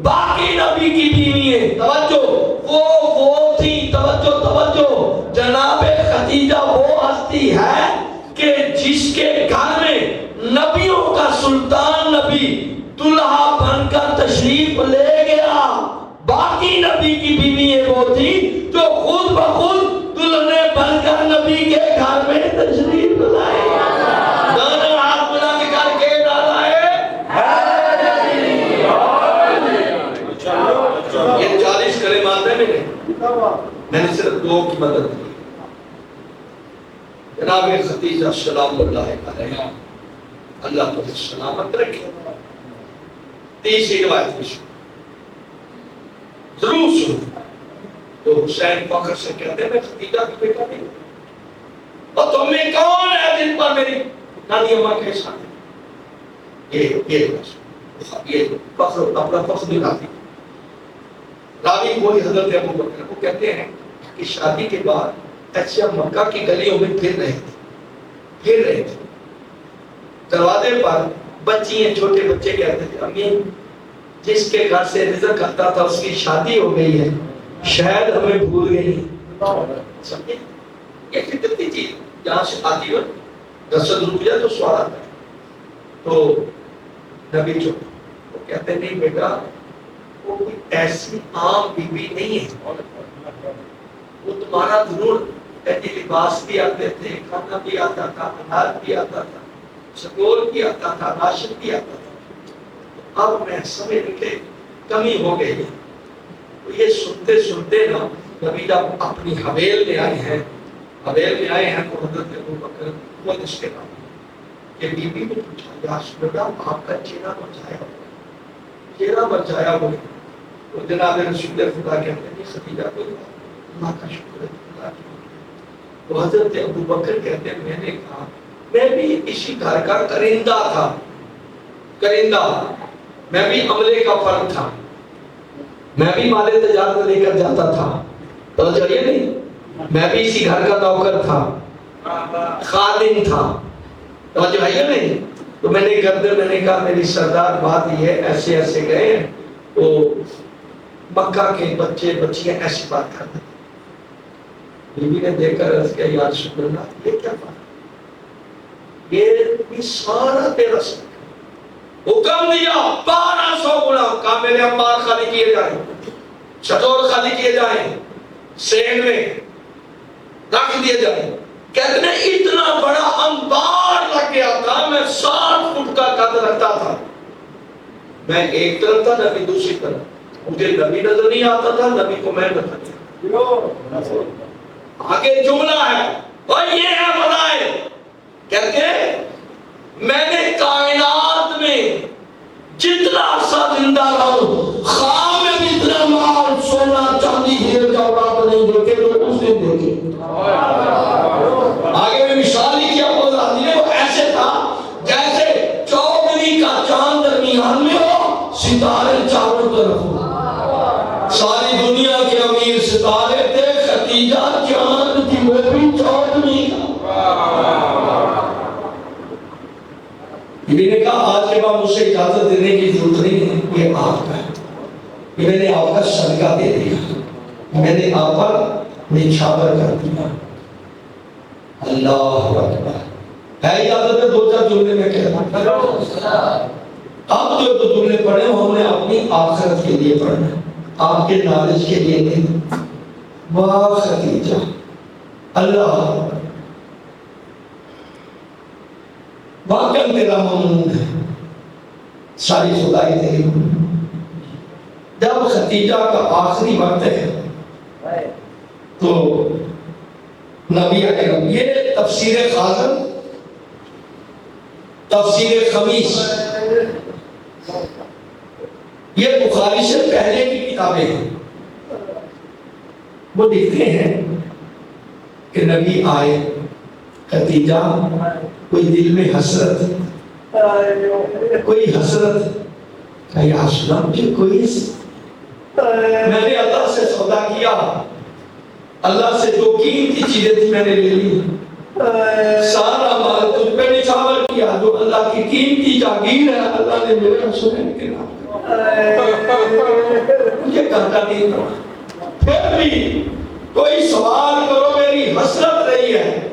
باقی نبی کی بیوییں توجہ وہ تھی، توجہ جناب خدیجہ وہ ہستی ہے کہ جس کے گھر میں نبیوں کا سلطان نبی دلہا بن کر تشریف لے گیا۔ باقی نبی کی بیوییں وہ تھی جو خود بخود دلہنے بن کر نبی کے گھر میں تشریف لائے۔ دونوں ہاتھ بلند کر کے نعرہ یہ 40 کلمات ہیں میں نے صرف 2 کی مدد کی۔ جناب خدیجہ سلام اللہ علیہ، اللہ کو سلامت رکھے۔ تیسری روایت بھی ضرور سنو، تو حسین فخر سے کہتے ہیں میں خدیجہ کی بیٹا نہیں ہوں، اور تم میں کون ہے جن پر میری نانی اماں کے ساتھ یہ فخر اپنا فخر دکھاتی۔ راوی وہی حضرت ابو بکر، وہ کہتے ہیں کہ شادی کے بعد ایسے مکہ کی گلیوں میں پھر رہے تھے، دروازے پر بچیاں چھوٹے بچے کہتے تھے امی جس کے گھر سے رزق آتا تھا اس کی شادی ہو گئی ہے، شاید ہمیں بھول گئی۔ سمجھے یہ فطرتی چیز، جہاں سے آتی ہو رسد رک جائے تو سوال آتا ہے۔ تو نبی چپ، وہ کہتے ہیں نہیں بیٹا وہ کوئی ایسی عام بیوی نہیں ہے، وہ تمہارا ضرور لباس بھی آتے تھے، کھانا بھی آتا تھا، اناج بھی آتا تھا، سکول بھی آتا تھا، راشن بھی آتا تھا، اب میں سمجھ کے کمی ہو گئی۔ یہ سنتے نا نبی جب اپنی حویل میں آئے ہیں تو حضرت ابو بکر خود اس کے نام کہ بی بی نے پوچھا یا رسول اللہ آپ کا چہرہ بچایا ہو، تو جناب رسول خدا کہتے ہیں خدیجہ کو اللہ کا شکر ہے، اللہ کا شکر۔ تو حضرت ابو بکر کہتے ہیں میں نے کہا میں بھی اسی گھر کا کرندہ تھا، میں بھی عملے کا فرد تھا، میں بھی مال تجارت لے کر جاتا تھا، تو چلیے نہیں میں بھی اسی گھر کا نوکر تھا، خادم تھا، توجہ ہے یا نہیں؟ تو میں نے کہا میری سردار بات یہ ہے ایسے گئے ہیں، تو مکہ کے بچے بچیاں ایسی بات کرتے تھے۔ بیوی نے دیکھ کر عرض کیا یا رسول اللہ یہ کیا بات، یہ سارا تیرا سب حکم دیا 1200 غلام کا میرے انبار خالی کیے جائیں، چٹور خالی کیے جائیں، سینگ میں رکھ دیے جائیں۔ کہتے ہیں اتنا بڑا انبار لگ گیا تھا، میں 60 فٹ کا قد رکھتا تھا، میں ایک طرف تھا، نبی دوسری طرف، مجھے نبی نظر نہیں آتا تھا، نبی کو میں نظر نہیں آتا۔ آگے جملہ ہے اور یہ ہے بلائے کہتے میں نے کائنات میں جتنا عرصہ زندہ رہوں خواب میں بھی اتنا مال سونا چاندی ہیرے جواہرات نہیں دیکھے تو اس دن دیکھے۔ آگے میں مثال ہی کیا بولا نے وہ ایسے تھا جیسے چوبری کا چاند درمیان میں ہو، ستارے چاروں طرف ہو۔ ساری دنیا کے امیر ستارے تھے، ختیجہ چاند کی، وہ بھی چودھویں کا۔ نبی نے کہا آج کے بعد مجھ سے اجازت دینے کی ضرورت نہیں ہے، یہ آپ کا ہے، یہ میں نے آپ کا صدقہ دے دیا، میں نے آپ پر نچھاور کر دیا۔ اللہ اکبر۔ ہے اجازت ہے دو چار جملے میں کہتا ہوں۔ اب جو دو جملے پڑھے ہم نے اپنی آخرت کے لیے پڑھنا، آپ کے نالج کے لیے نہیں۔ واہ ختیجہ، اللہ واقعاً تیرا ممنون ہے، ساری خدائی تیری۔ جب ختیجہ کا آخری وقت ہے تو نبی اکرم، یہ تفسیر خازن، تفسیر خمیس، یہ بخاری سے پہلے کی کتابیں ہیں۔ وہ لکھتے ہیں کہ نبی آئے، ختیجہ کوئی دل میں حسرت، کوئی حسرت کہ یا سنا مجھے کوئی، میں نے اللہ سے سودا کیا، اللہ سے جو قیمتی چیزیں تھی میں نے لے لی، سارا مال تجھ پہ نچھاور کیا، جو اللہ کی قیمتی جاگیر ہے اللہ نے میرے حسین کے نام مجھے کرتا نہیں تھا۔ پھر بھی کوئی سوال کرو، میری حسرت رہی ہے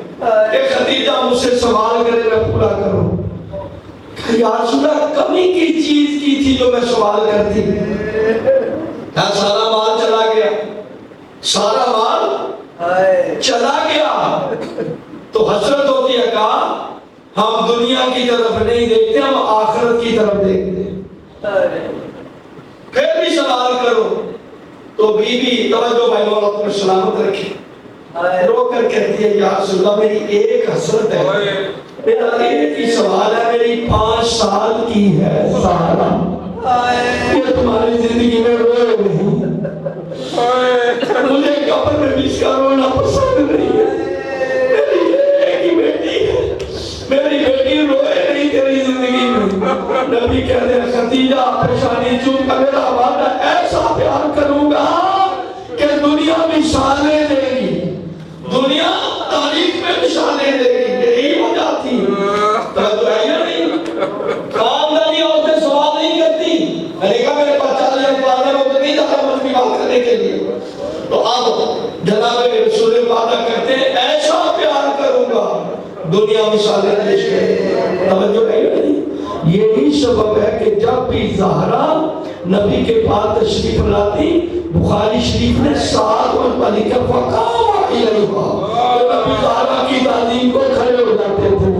کہ ختیجہ مجھ سے سوال کرے میں پورا کروں۔ کہ یا رسول اللہ کمی کی چیز کی تھی جو میں سوال کرتی، سارا مال چلا گیا، سارا مال چلا گیا تو حسرت ہوتی ہے۔ کہا ہم دنیا کی طرف نہیں دیکھتے، ہم آخرت کی طرف دیکھتے ہیں۔ پھر بھی سوال کرو تو بی بی توجہ بھائی مولا تمہیں سلامت رکھے، رو کر کہتی ہے یا رسول اللہ میری ایک حسرت ہے، میرا ایک ہی سوال ہے، میری 5 سال کی ہے سارا، یہ تمہاری زندگی میں روئے نہیں، مجھے قبر میں بھی اس کا رونا پسند نہیں ہے، میری ایک ہی بیٹی ہے، میری بیٹی روئے نہیں تیری زندگی میں۔ نبی کہتے ہیں ختیجہ پریشانی چون کا میرا وعدہ ایسا پیار کروں گا کہ دنیا مثالیں دے گی، دنیا تاریخ میں مثالیں دے گی۔ یہی وجہ تھی تو نہیں خاندانی عورتیں سوال نہیں کرتی، میں نے کہا میرے پاس 40 پاس وہ نہیں جاتا مجھ کی بات کرنے کے لیے، تو اب جناب رسول وعدہ کرتے ہیں ایسا پیار کروں گا دنیا مثالیں پیش کرے۔ توجہ نہیں، یہی سبب ہے کہ جب بھی زہرا نبی کے پاس تشریف لاتی بخاری شریف نے 7 مرتبہ لکھا فقام الیہا، نبی زہرا کی تعظیم کو کھڑے ہو جاتے تھے،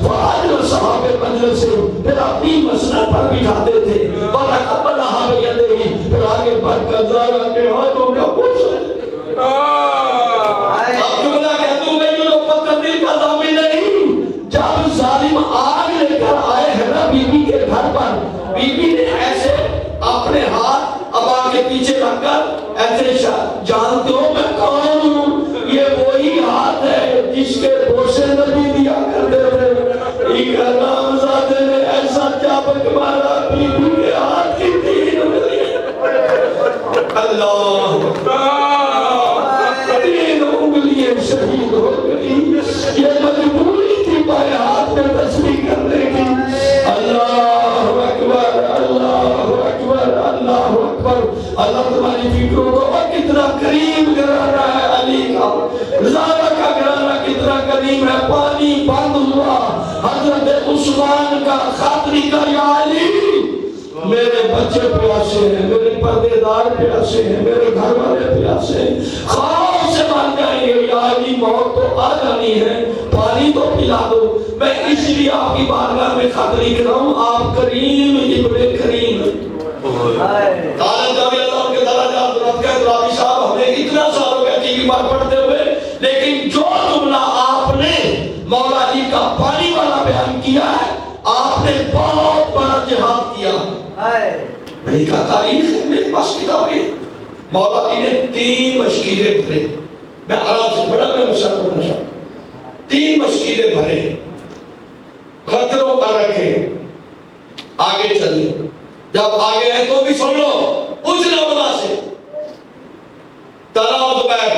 فاجر صحابہ مجلس سے پھر اپنی مسند پر بٹھاتے تھے، وَرَقَبَلَهَا بِيَدِهِ، پھر آگے بڑھ کر زہرا کے ہاتھوں کا پوچھا۔ اب جملہ کہتا ہوں میں جو پتندل کا ضامن نہیں، جب ظالم آگ لے کر آئے ہیں نا بی بی کے گھر پر، بی بی نے ایسے اپنے ہاتھ ابا کے پیچھے رکھ کر ایسے جانتے ہو میں کون ہوں، یہ وہی ہاتھ ہے جس کے بوسے نبی دیا کرتے تھے، ایک نام زادے نے ایسا چابک مارا بی بی کے ہاتھ کی 3 انگلیاں، اللہ 3 انگلیاں شہید ہو گئی، یہ مجبوری تھی بائیں ہاتھ میں تسبیح کرنے کی۔ اللہ اکبر، اللہ اکبر، اللہ اکبر۔ اللہ تمہاری فکروں کو کتنا کریم گھرانہ ہے علی کا، زہرا کا گھرانہ کتنا کریم ہے۔ پانی بند ہوا، حضرت عثمان کا خاطری کا یا علی میرے بچے پیاسے ہیں، میرے پردے دار پیاسے ہیں، میرے گھر والے پیاسے ہیں، خواب سے مر جائیں گے یا علی، موت تو آ جانی ہے، پانی تو پلا دو۔ میں اس لیے آپ کی بارگاہ میں خاطری کر رہا ہوں، آپ کریم ابن کریم خالد جاوید اللہ کے درجات رفع ہے. رابی صاحب ہمیں اتنا سال ہو گیا ٹی وی پر پڑھتے ہوئے، لیکن جو جملہ آپ نے مولا علی کا پانی والا بیان کیا ہے، آپ نے بہت بڑا جہاد کیا. میں نے کہا تاریخ ہے میرے پاس کتابیں. مولا علی نے 3 مشکلیں بھرے. میں آرام سے بڑا میں مشاہدہ کرنا چاہتا ہوں. 3 مشکلیں بھرے، خطروں پر رکھے، آگے چلے. جب آگے ہیں تو بھی سن لو، اس نولا سے طلحہ و زبیر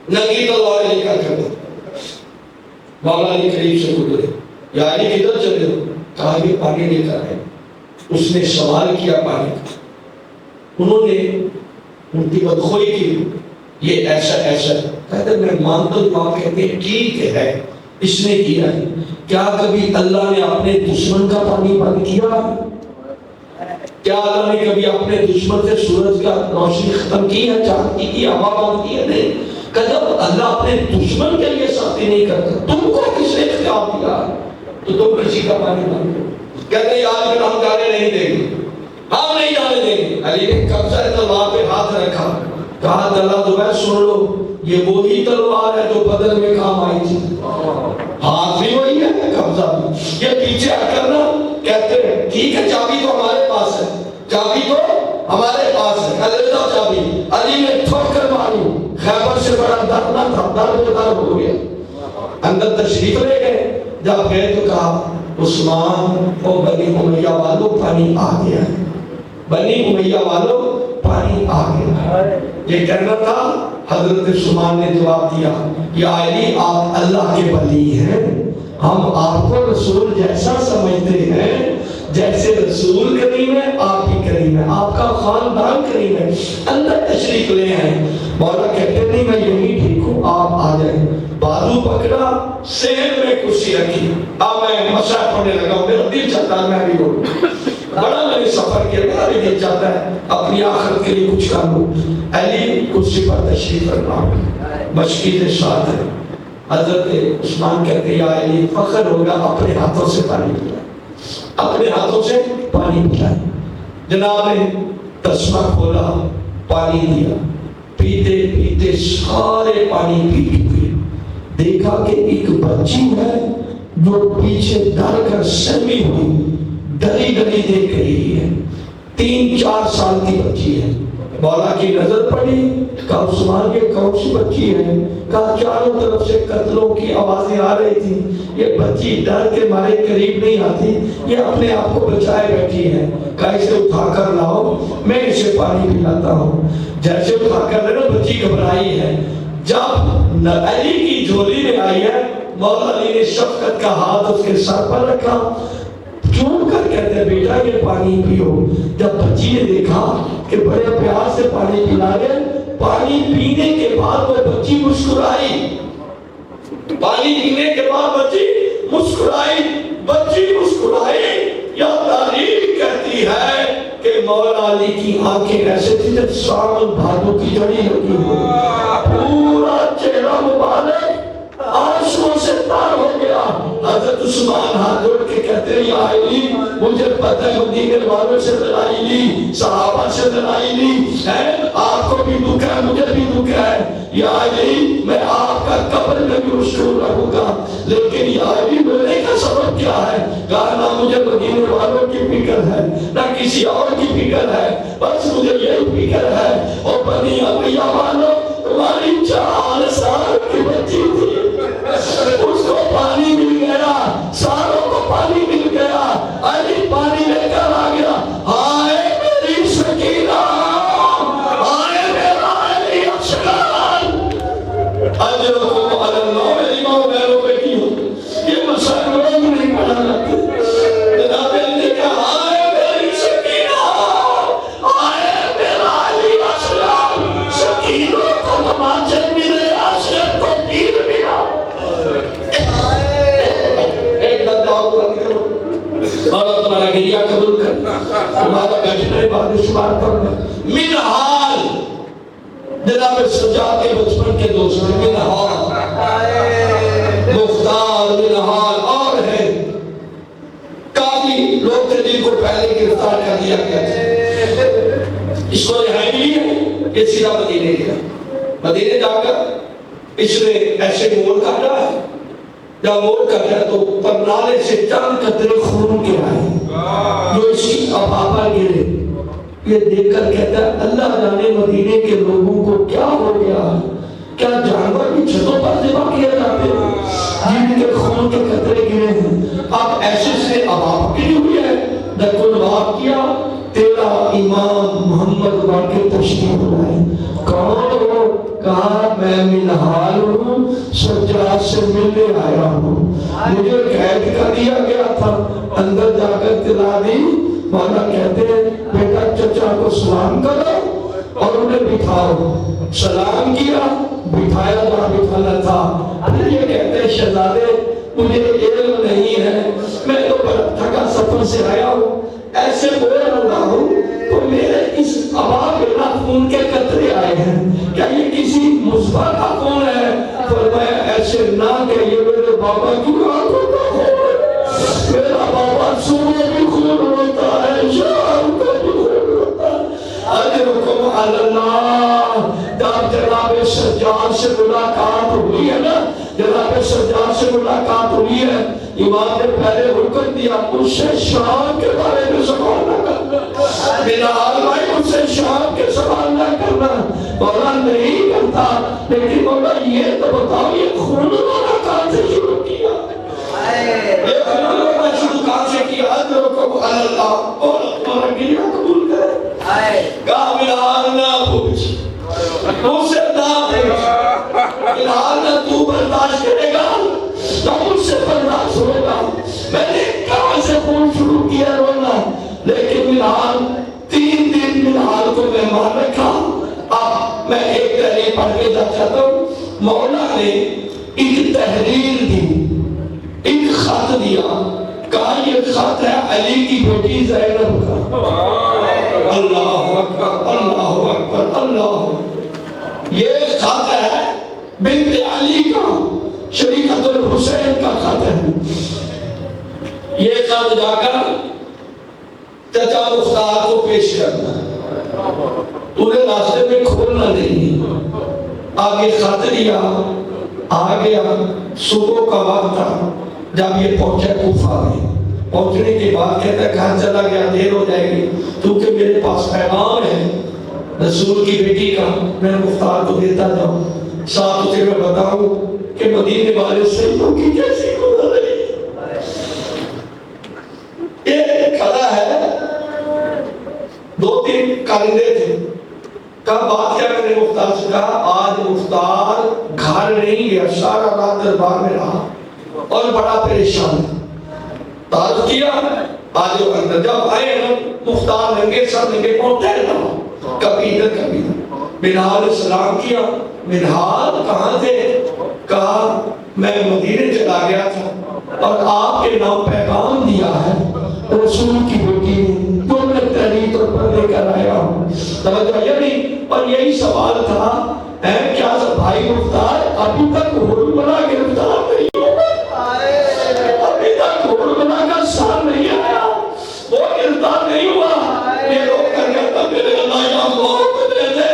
ننگی تلواریں لے کر کھڑے. مولا علی قریب سے گزرے. یا علی کدھر چلے ہو؟ کہا یہ پانی لے کر ہے. اس نے سوال کیا پانی کا. انہوں نے ان کی بدخوئی کی، یہ ایسا ایسا. کہتے میں مانتا ہوں آپ کہتے ہیں ٹھیک ہے اس نے کیا ہے. کیا کبھی اللہ نے اپنے دشمن کا پانی بند کیا؟ کیا اللہ نے کبھی اپنے دشمن سے سورج کا روشنی ختم کی ہے، چاند کی ہوا بند کی ہے؟ نہیں. کہ جب اللہ اپنے دشمن کے لیے ساتھی نہیں کرتا، تم کو کس نے اختیار دیا تو تم کسی کا پانی بند کرو؟ کہتے ہیں آج پھر ہم جانے نہیں دیں گے، ہم نہیں جانے دیں گے. علی نے قبضہ تلوار پہ ہاتھ رکھا، کہا طلحہ زبیر سن لو، یہ وہی تلوار ہے جو بدر میں کام آئی تھی. ہاتھ بھی وہی ہے، قبضہ بھی. یہ پیچھے آ کر نا کہتے ہیں ٹھیک ہے چابی تو ہمارے پاس ہے، چابی تو ہمارے پاس ہے، لے جاؤ چابی. علی نے ٹھوک کر ماری. خیبر سے بڑا درد نہ تھا، درد ہو گیا. اندر تشریف لے گئے. جب گئے تو کہا عثمان او بنی امیہ والو پانی آ گیا ہے. بنی امیہ والو پانی آ گیا. یہ کہنا تھا. حضرت عثمان نے جواب دیا یا علی آپ اللہ کے ولی ہیں، ہم آپ کو رسول جیسا سمجھتے ہیں جیسے رسول کریم ہے آپ بھی کریم ہے، آپ کا خاندان کریم ہے. اندر تشریف لے آئے. مولا کہتے نہیں میں یہی ٹھیک ہوں، آپ آ جائیں. بازو پکڑا، سین میں کرسی رکھی. اب میں مسائل پڑھنے لگا ہوں، میرا دل چاہتا ہے میں بھی بولوں. بڑا میں نے سفر کیا، میرا بھی دل چاہتا ہے اپنی آخرت کے لیے کچھ کر لوں. علی کرسی پر تشریف رکھا، مشکی کے ساتھ ہے. حضرت عثمان کہتے یا علی فخر ہوگا اپنے ہاتھوں سے پانی پلائے، اپنے ہاتھوں سے پانی پلائے. جناب نے تسمہ کھولا، پانی دیا. پیتے پیتے سارے پانی پی چکے. دیکھا کہ ایک بچی ہے جو پیچھے ڈر کر سہمی ہوئی، ڈری ڈری دیکھ رہی ہے. 3-4 سال کی بچی ہے. مولا کی نظر پڑی، کہا عثمان یہ کون سی بچی ہے؟ کہا چاروں طرف سے قتلوں کی آوازیں آ رہی تھی، یہ بچی ڈر کے مارے قریب نہیں آتی، یہ اپنے آپ کو بچائے بیٹھی ہے. کہا اسے اٹھا کر لاؤ، میں اسے پانی پلاتا ہوں. جیسے اٹھا کر لے بچی گھبرائی ہے. جب علی کی جھولی میں آئی ہے، مولا علی نے شفقت کا ہاتھ اس کے سر پر رکھا، چون کر کہتے ہیں بیٹا یہ پانی پیو. جب بچی نے دیکھا کہ بڑے پیار سے پانی پلا گئے، پانی پینے کے بعد وہ بچی مسکرائی. پانی پینے کے بعد بچی مسکرائی. بچی مسکرائی. یا تاریخ کہتی ہے کہ مولا علی کی آنکھیں ایسے تھی جب ساون بھادو کی جڑی لگی ہو. پورا چہرہ مبارک آنسوں سے تار ہو گیا. حضرت عثمان ہاتھ جوڑ کے کہتے ہیں یا علی مجھے پتہ ہے مدینے والوں سے لڑائی لی، صحابہ سے لڑائی لی ہے، آپ کو بھی دکھ ہے مجھے بھی دکھ ہے. یا علی میں آپ کا قبر میں بھی مشہور رہوں گا، لیکن یا علی ملنے کا سبب کیا ہے؟ کہا نہ مجھے مدینے والوں کی فکر ہے نہ کسی اور کی فکر ہے، بس مجھے یہی فکر ہے. اور بنی امیہ والوں تمہاری 4 سال کی بچی تھی، اس کو پانی مل گیا، ساروں کو پانی مل گیا. علی پانی لے کر آ گیا. ہائے میری سکینہ، ہائے میرا علی افسران، اجرکم علی اللہ. میری ماں غیروں پہ کی ہو یہ مسائل لوگ نہیں پڑھا لگتے. جناب نے کہا ہائے میری سکینہ، ہائے میرا علی افسران. سکینوں کو تماچے ملے، عاشق کو تیر ملا. اور تمہارا گریہ قبول کرنا، تمہارا بیٹھنے بعد شمار کرنا. منحال جناب سجاد کے بچپن کے دوست ہیں، منحال مختار منحال اور ہے. کافی لوگ تھے جن کو پہلے گرفتار کر دیا گیا تھا. اس کو رہائی ملی ہے، یہ سیدھا مدینے گیا۔ مدینے جا کر اس نے ایسے موڑ کاٹا ہے، جب موڑ کاٹا تو پرنالے سے چند قطرے خون کے آئے جو اس کی ابابا گرے۔ یہ دیکھ کر کہتا ہے اللہ جانے مدینے کے لوگوں کو کیا ہو گیا، کیا جانور کی چھتوں پر ذبح کیا جاتے ہیں جن کے خون کے قطرے گرے ہیں؟ اب ایسے سے ابابا گری ہوئی ہے، دکن باب کیا تیرا امام محمد بن کے تشریف لائے۔ کون ہو؟ کہا میں منہال ہوں، سجاد سے ملنے آیا ہوں، مجھے قید کر دیا گیا تھا، اندر جا کر اطلاع دی۔ مولا کہتے ہیں بیٹا چچا کو سلام کرو اور انہیں بٹھاؤ۔ سلام کیا، بٹھایا جہاں بٹھانا تھا۔ پھر یہ کہتے ہیں شہزادے مجھے علم نہیں ہے، میں تو بڑا تھکا سفر سے آیا ہوں، ایسے بول رہا ہوں تو میرے اس ابا کے خون کے قطرے آئے ہیں، کیا یہ کسی مصباح کا خون ہے؟ فرمایا ایسے نہ کہ یہ میرے بابا کی آنکھوں کا خون ہے، میرا بابا صبح بھی خون ہوتا ہے، شام کو بھی خون ہوتا ہے۔ اجرکم علی اللہ۔ جب جناب سجاد سے ملاقات ہوئی ہے نا، جناب سجاد سے ملاقات ہوئی ہے، امام نے پہلے حکم دیا اس سے شام کے بارے میں سوال نہ کرنا، میرا حال بھائی اس سے شام کے سوال نہ کرنا۔ مولا نہیں کرتا، لیکن مولا یہ تو بتاؤ یہ خون ہونا کہاں سے شروع کیا؟ یہ خون ہونا شروع کہاں سے کیا؟ اجرکم علی اللہ۔ اور تمہارا گریہ قبول کرے۔ کہا بلال نہ پوچھ، مجھ سے نہ پوچھ، بلال نہ تو برداشت کرے گا تو مجھ سے برداشت ہوگا۔ میں نے کہاں سے خون شروع کیا رونا، لیکن بلال 3 دن بلال کو مہمان رکھا۔ اب میں ایک تحریر پڑھ کے جا چاہتا ہوں۔ مولا نے ایک تحریر دی، ایک خط دیا، کہا یہ خط ہے علی کی بیٹی زینب کا۔ اللہ اکبر اللہ اکبر اللہ۔ یہ خط ہے بنت علی کا، شریعت الحسین کا خط ہے۔ یہ خط جا کر چچا مختار کو پیش کرنا، تمہیں راستے میں کھولنا نہیں۔ آگے خط لیا، آ گیا، صبح کا وقت تھا جب یہ پہنچا کوفہ میں۔ پہنچنے کے بعد کہتا ہے گھر چلا گیا، دیر ہو جائے گی، کیونکہ میرے پاس پیغام ہے رسول کی بیٹی کا، میں مختار کو دیتا جاؤں، ساتھ اسے میں بتاؤں کہ مدینے والے سیدوں کی کیسی گزر رہی ہے۔ یہ کھڑا ہے، 2-3 کارندے تھے، کہا بات کیا میں نے مختار سے کہا آج مختار گھر نہیں گیا، سارا رات دربار میں رہا اور بڑا پریشان ہے۔ تعارف کیا، آج وہ اندر جب آئے نا مختار ننگے سر ننگے پہنچے رہا، کبھی ادھر کبھی ادھر۔ منہال سلام کیا، منہال کہاں تھے؟ کہا میں مدینے چلا گیا تھا اور آپ کے نام پیغام دیا ہے رسول کی بیٹی نے، جو میں تحریر پر لے کر آیا ہوں۔ توجہ یہ نہیں، اور یہی سوال تھا کیا بھائی مختار ابھی تک حرملہ گرفتار نہیں ہوا؟ ابھی تک حرملہ کا سال نہیں آیا، وہ گرفتار نہیں ہوا۔ یہ لوگ کر کہتا میرے اللہ یا موت دے دے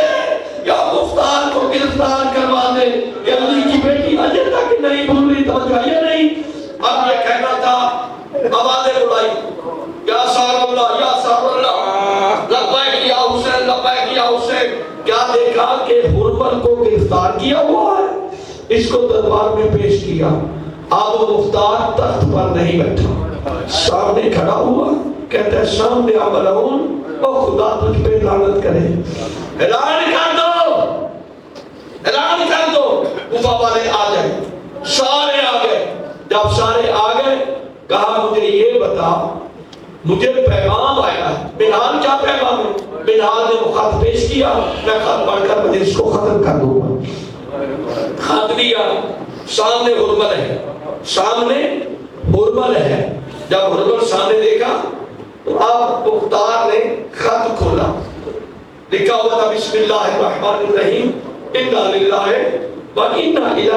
یا مختار کو گرفتار کروا دے، کہ علی کی بیٹی اجے تک نہیں بھول رہی۔ توجہ یہ نہیں، اب یہ کہنا تھا آوازیں بلائی یا سار اللہ یا سار اللہ، لبیک یا حسین لبیک یا حسین۔ کیا دیکھا کہ حرمل کو گرفتار کیا ہوا ہے، اس کو دربار میں پیش کیا۔ اب وہ مختار تخت پر نہیں بیٹھا، سامنے کھڑا ہوا، کہتا ہے سامنے آ ملعون، اور خدا تجھ پہ لعنت کرے، اعلان کر دو، اعلان کر دو، کوفہ والے آ جائے۔ سارے آ گئے، جب سارے آ گئے کہا مجھے یہ بتا، مجھے پیغام آیا ہے۔ بلال کیا پیغام ہے؟ بلال نے وہ خط پیش کیا، میں خط پڑھ کر میں اس کو ختم کر دوں گا۔ خط دیا، سامنے حرمل ہے، سامنے حرمل ہے۔ جب حرمل سامنے دیکھا تو اب مختار نے خط کھولا، لکھا ہوا تھا بسم اللہ الرحمن الرحیم انا للہ و انا الیہ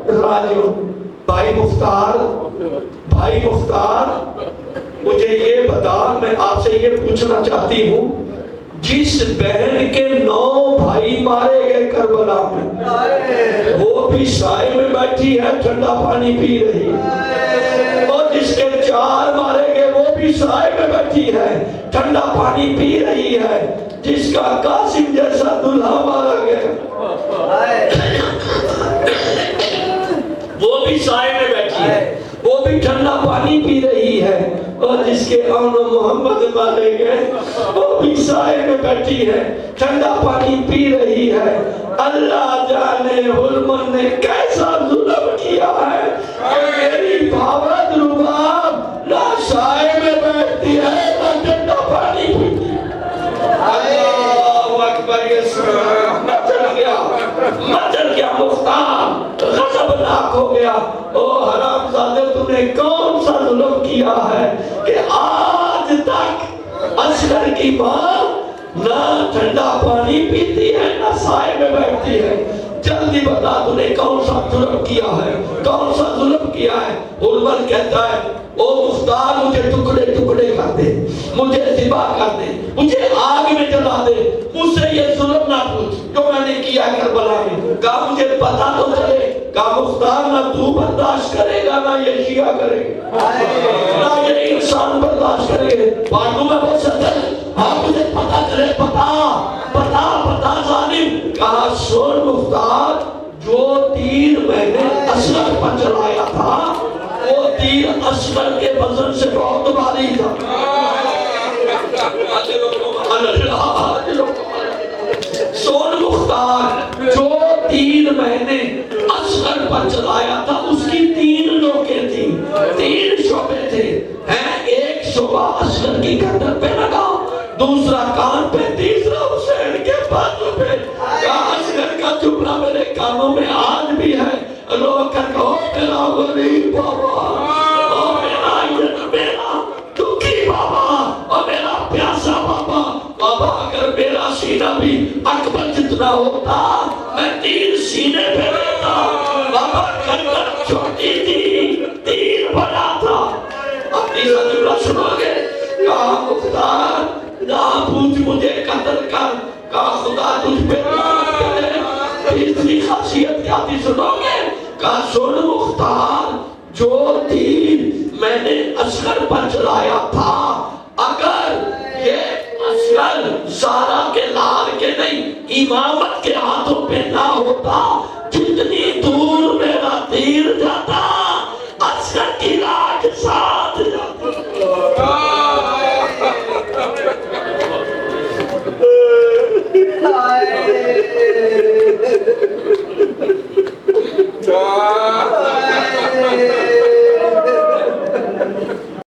راجعون۔ بھائی مختار، بھائی مختار، مجھے یہ بتا، میں آپ سے یہ پوچھنا چاہتی ہوں، جس بہن کے 9 بھائی مارے گئے کربلا میں، وہ بھی سائے میں بیٹھی ہے، ٹھنڈا پانی پی رہی ہے۔ اور جس کے 4 مارے گئے وہ بھی سائے میں بیٹھی ہے، ٹھنڈا پانی پی رہی ہے۔ جس کا قاسم جیسا دلہا مارا گیا وہ بھی سائے میں بیٹھی ہے، وہ بھی ٹھنڈا پانی پی رہی ہے۔ اور جس کے آن محمد مارے گئے وہ بھی سائے میں بیٹھی ہے، ٹھنڈا پانی پی رہی ہے۔ اللہ جانے حلمن نے کیسا ظلم کیا ہے کہ میری بھاوت رباب نہ سائے میں بیٹھتی ہے نہ ٹھنڈا پانی پیتی ہے۔ اللہ اکبر، مچل گیا مختار، غضبناک ہو گیا۔ او حرام زادے، تو نے کون سا ظلم کیا ہے کہ آج تک اصغر کی ماں نہ ٹھنڈا پانی پیتی ہے نہ سائے میں بیٹھتی ہے؟ جلدی بتا تو نے کون سا ظلم کیا ہے، کون سا ظلم کیا ہے؟ حرمت کہتا ہے او مختار مجھے ٹکڑے ٹکڑے کر دے، مجھے ذبح کر دے، مجھے آگ میں جلا دے، مجھ سے یہ ظلم نہ پوچھ جو میں نے کیا کربلا میں۔ کہا مجھے پتا تو چلے، کہا مختار نہ تو برداشت کرے گا نہ یہ شیعہ کرے گا، نہ یہ انسان برداشت کرے گا۔ پاٹو میں بہت سکتا ہے، ہاں مجھے پتا چلے، پتا ظالم۔ کہا سن مختار، جو تیر میں نے اصغر پر چلایا تھا وہ تیر اصغر کے وزن سے بہت بھاری تھا۔ سن مختار، جو تیر میں نے اصغر پر چلایا تھا اس کی 3 نوکیں تھیں، 3 شعبے تھے۔ ایک شعبہ اصغر کی گردن پہ لگا، دوسرا کان پہ، تیسرا حسین کے بازو پہ۔ اصغر کا جملہ میرے کانوں میں آج بھی ہے، رو کر کہو میرا غریب بابا، او میرا دکھی بابا، او میرا پیاسا بابا۔ بابا اگر میرا سینہ بھی اکبر جتنا ہوتا میں تیر سینے پہ رہتا۔ بابا گردن چھوٹی تھی، تیر بڑا تھا۔ اپنی جملہ سنو گے؟ کہا مختار نہ پوچھ مجھے قتل کر، کہا خدا تجھ پہ رحمت کرے۔ تیسری خاصیت کیا تھی سنو گے؟ کہا سن مختار، جو تیر میں نے اصغر پر چلایا تھا اگر یہ اصغر زارا کے لال کے نہیں امامت کے ہاتھوں پہ نہ ہوتا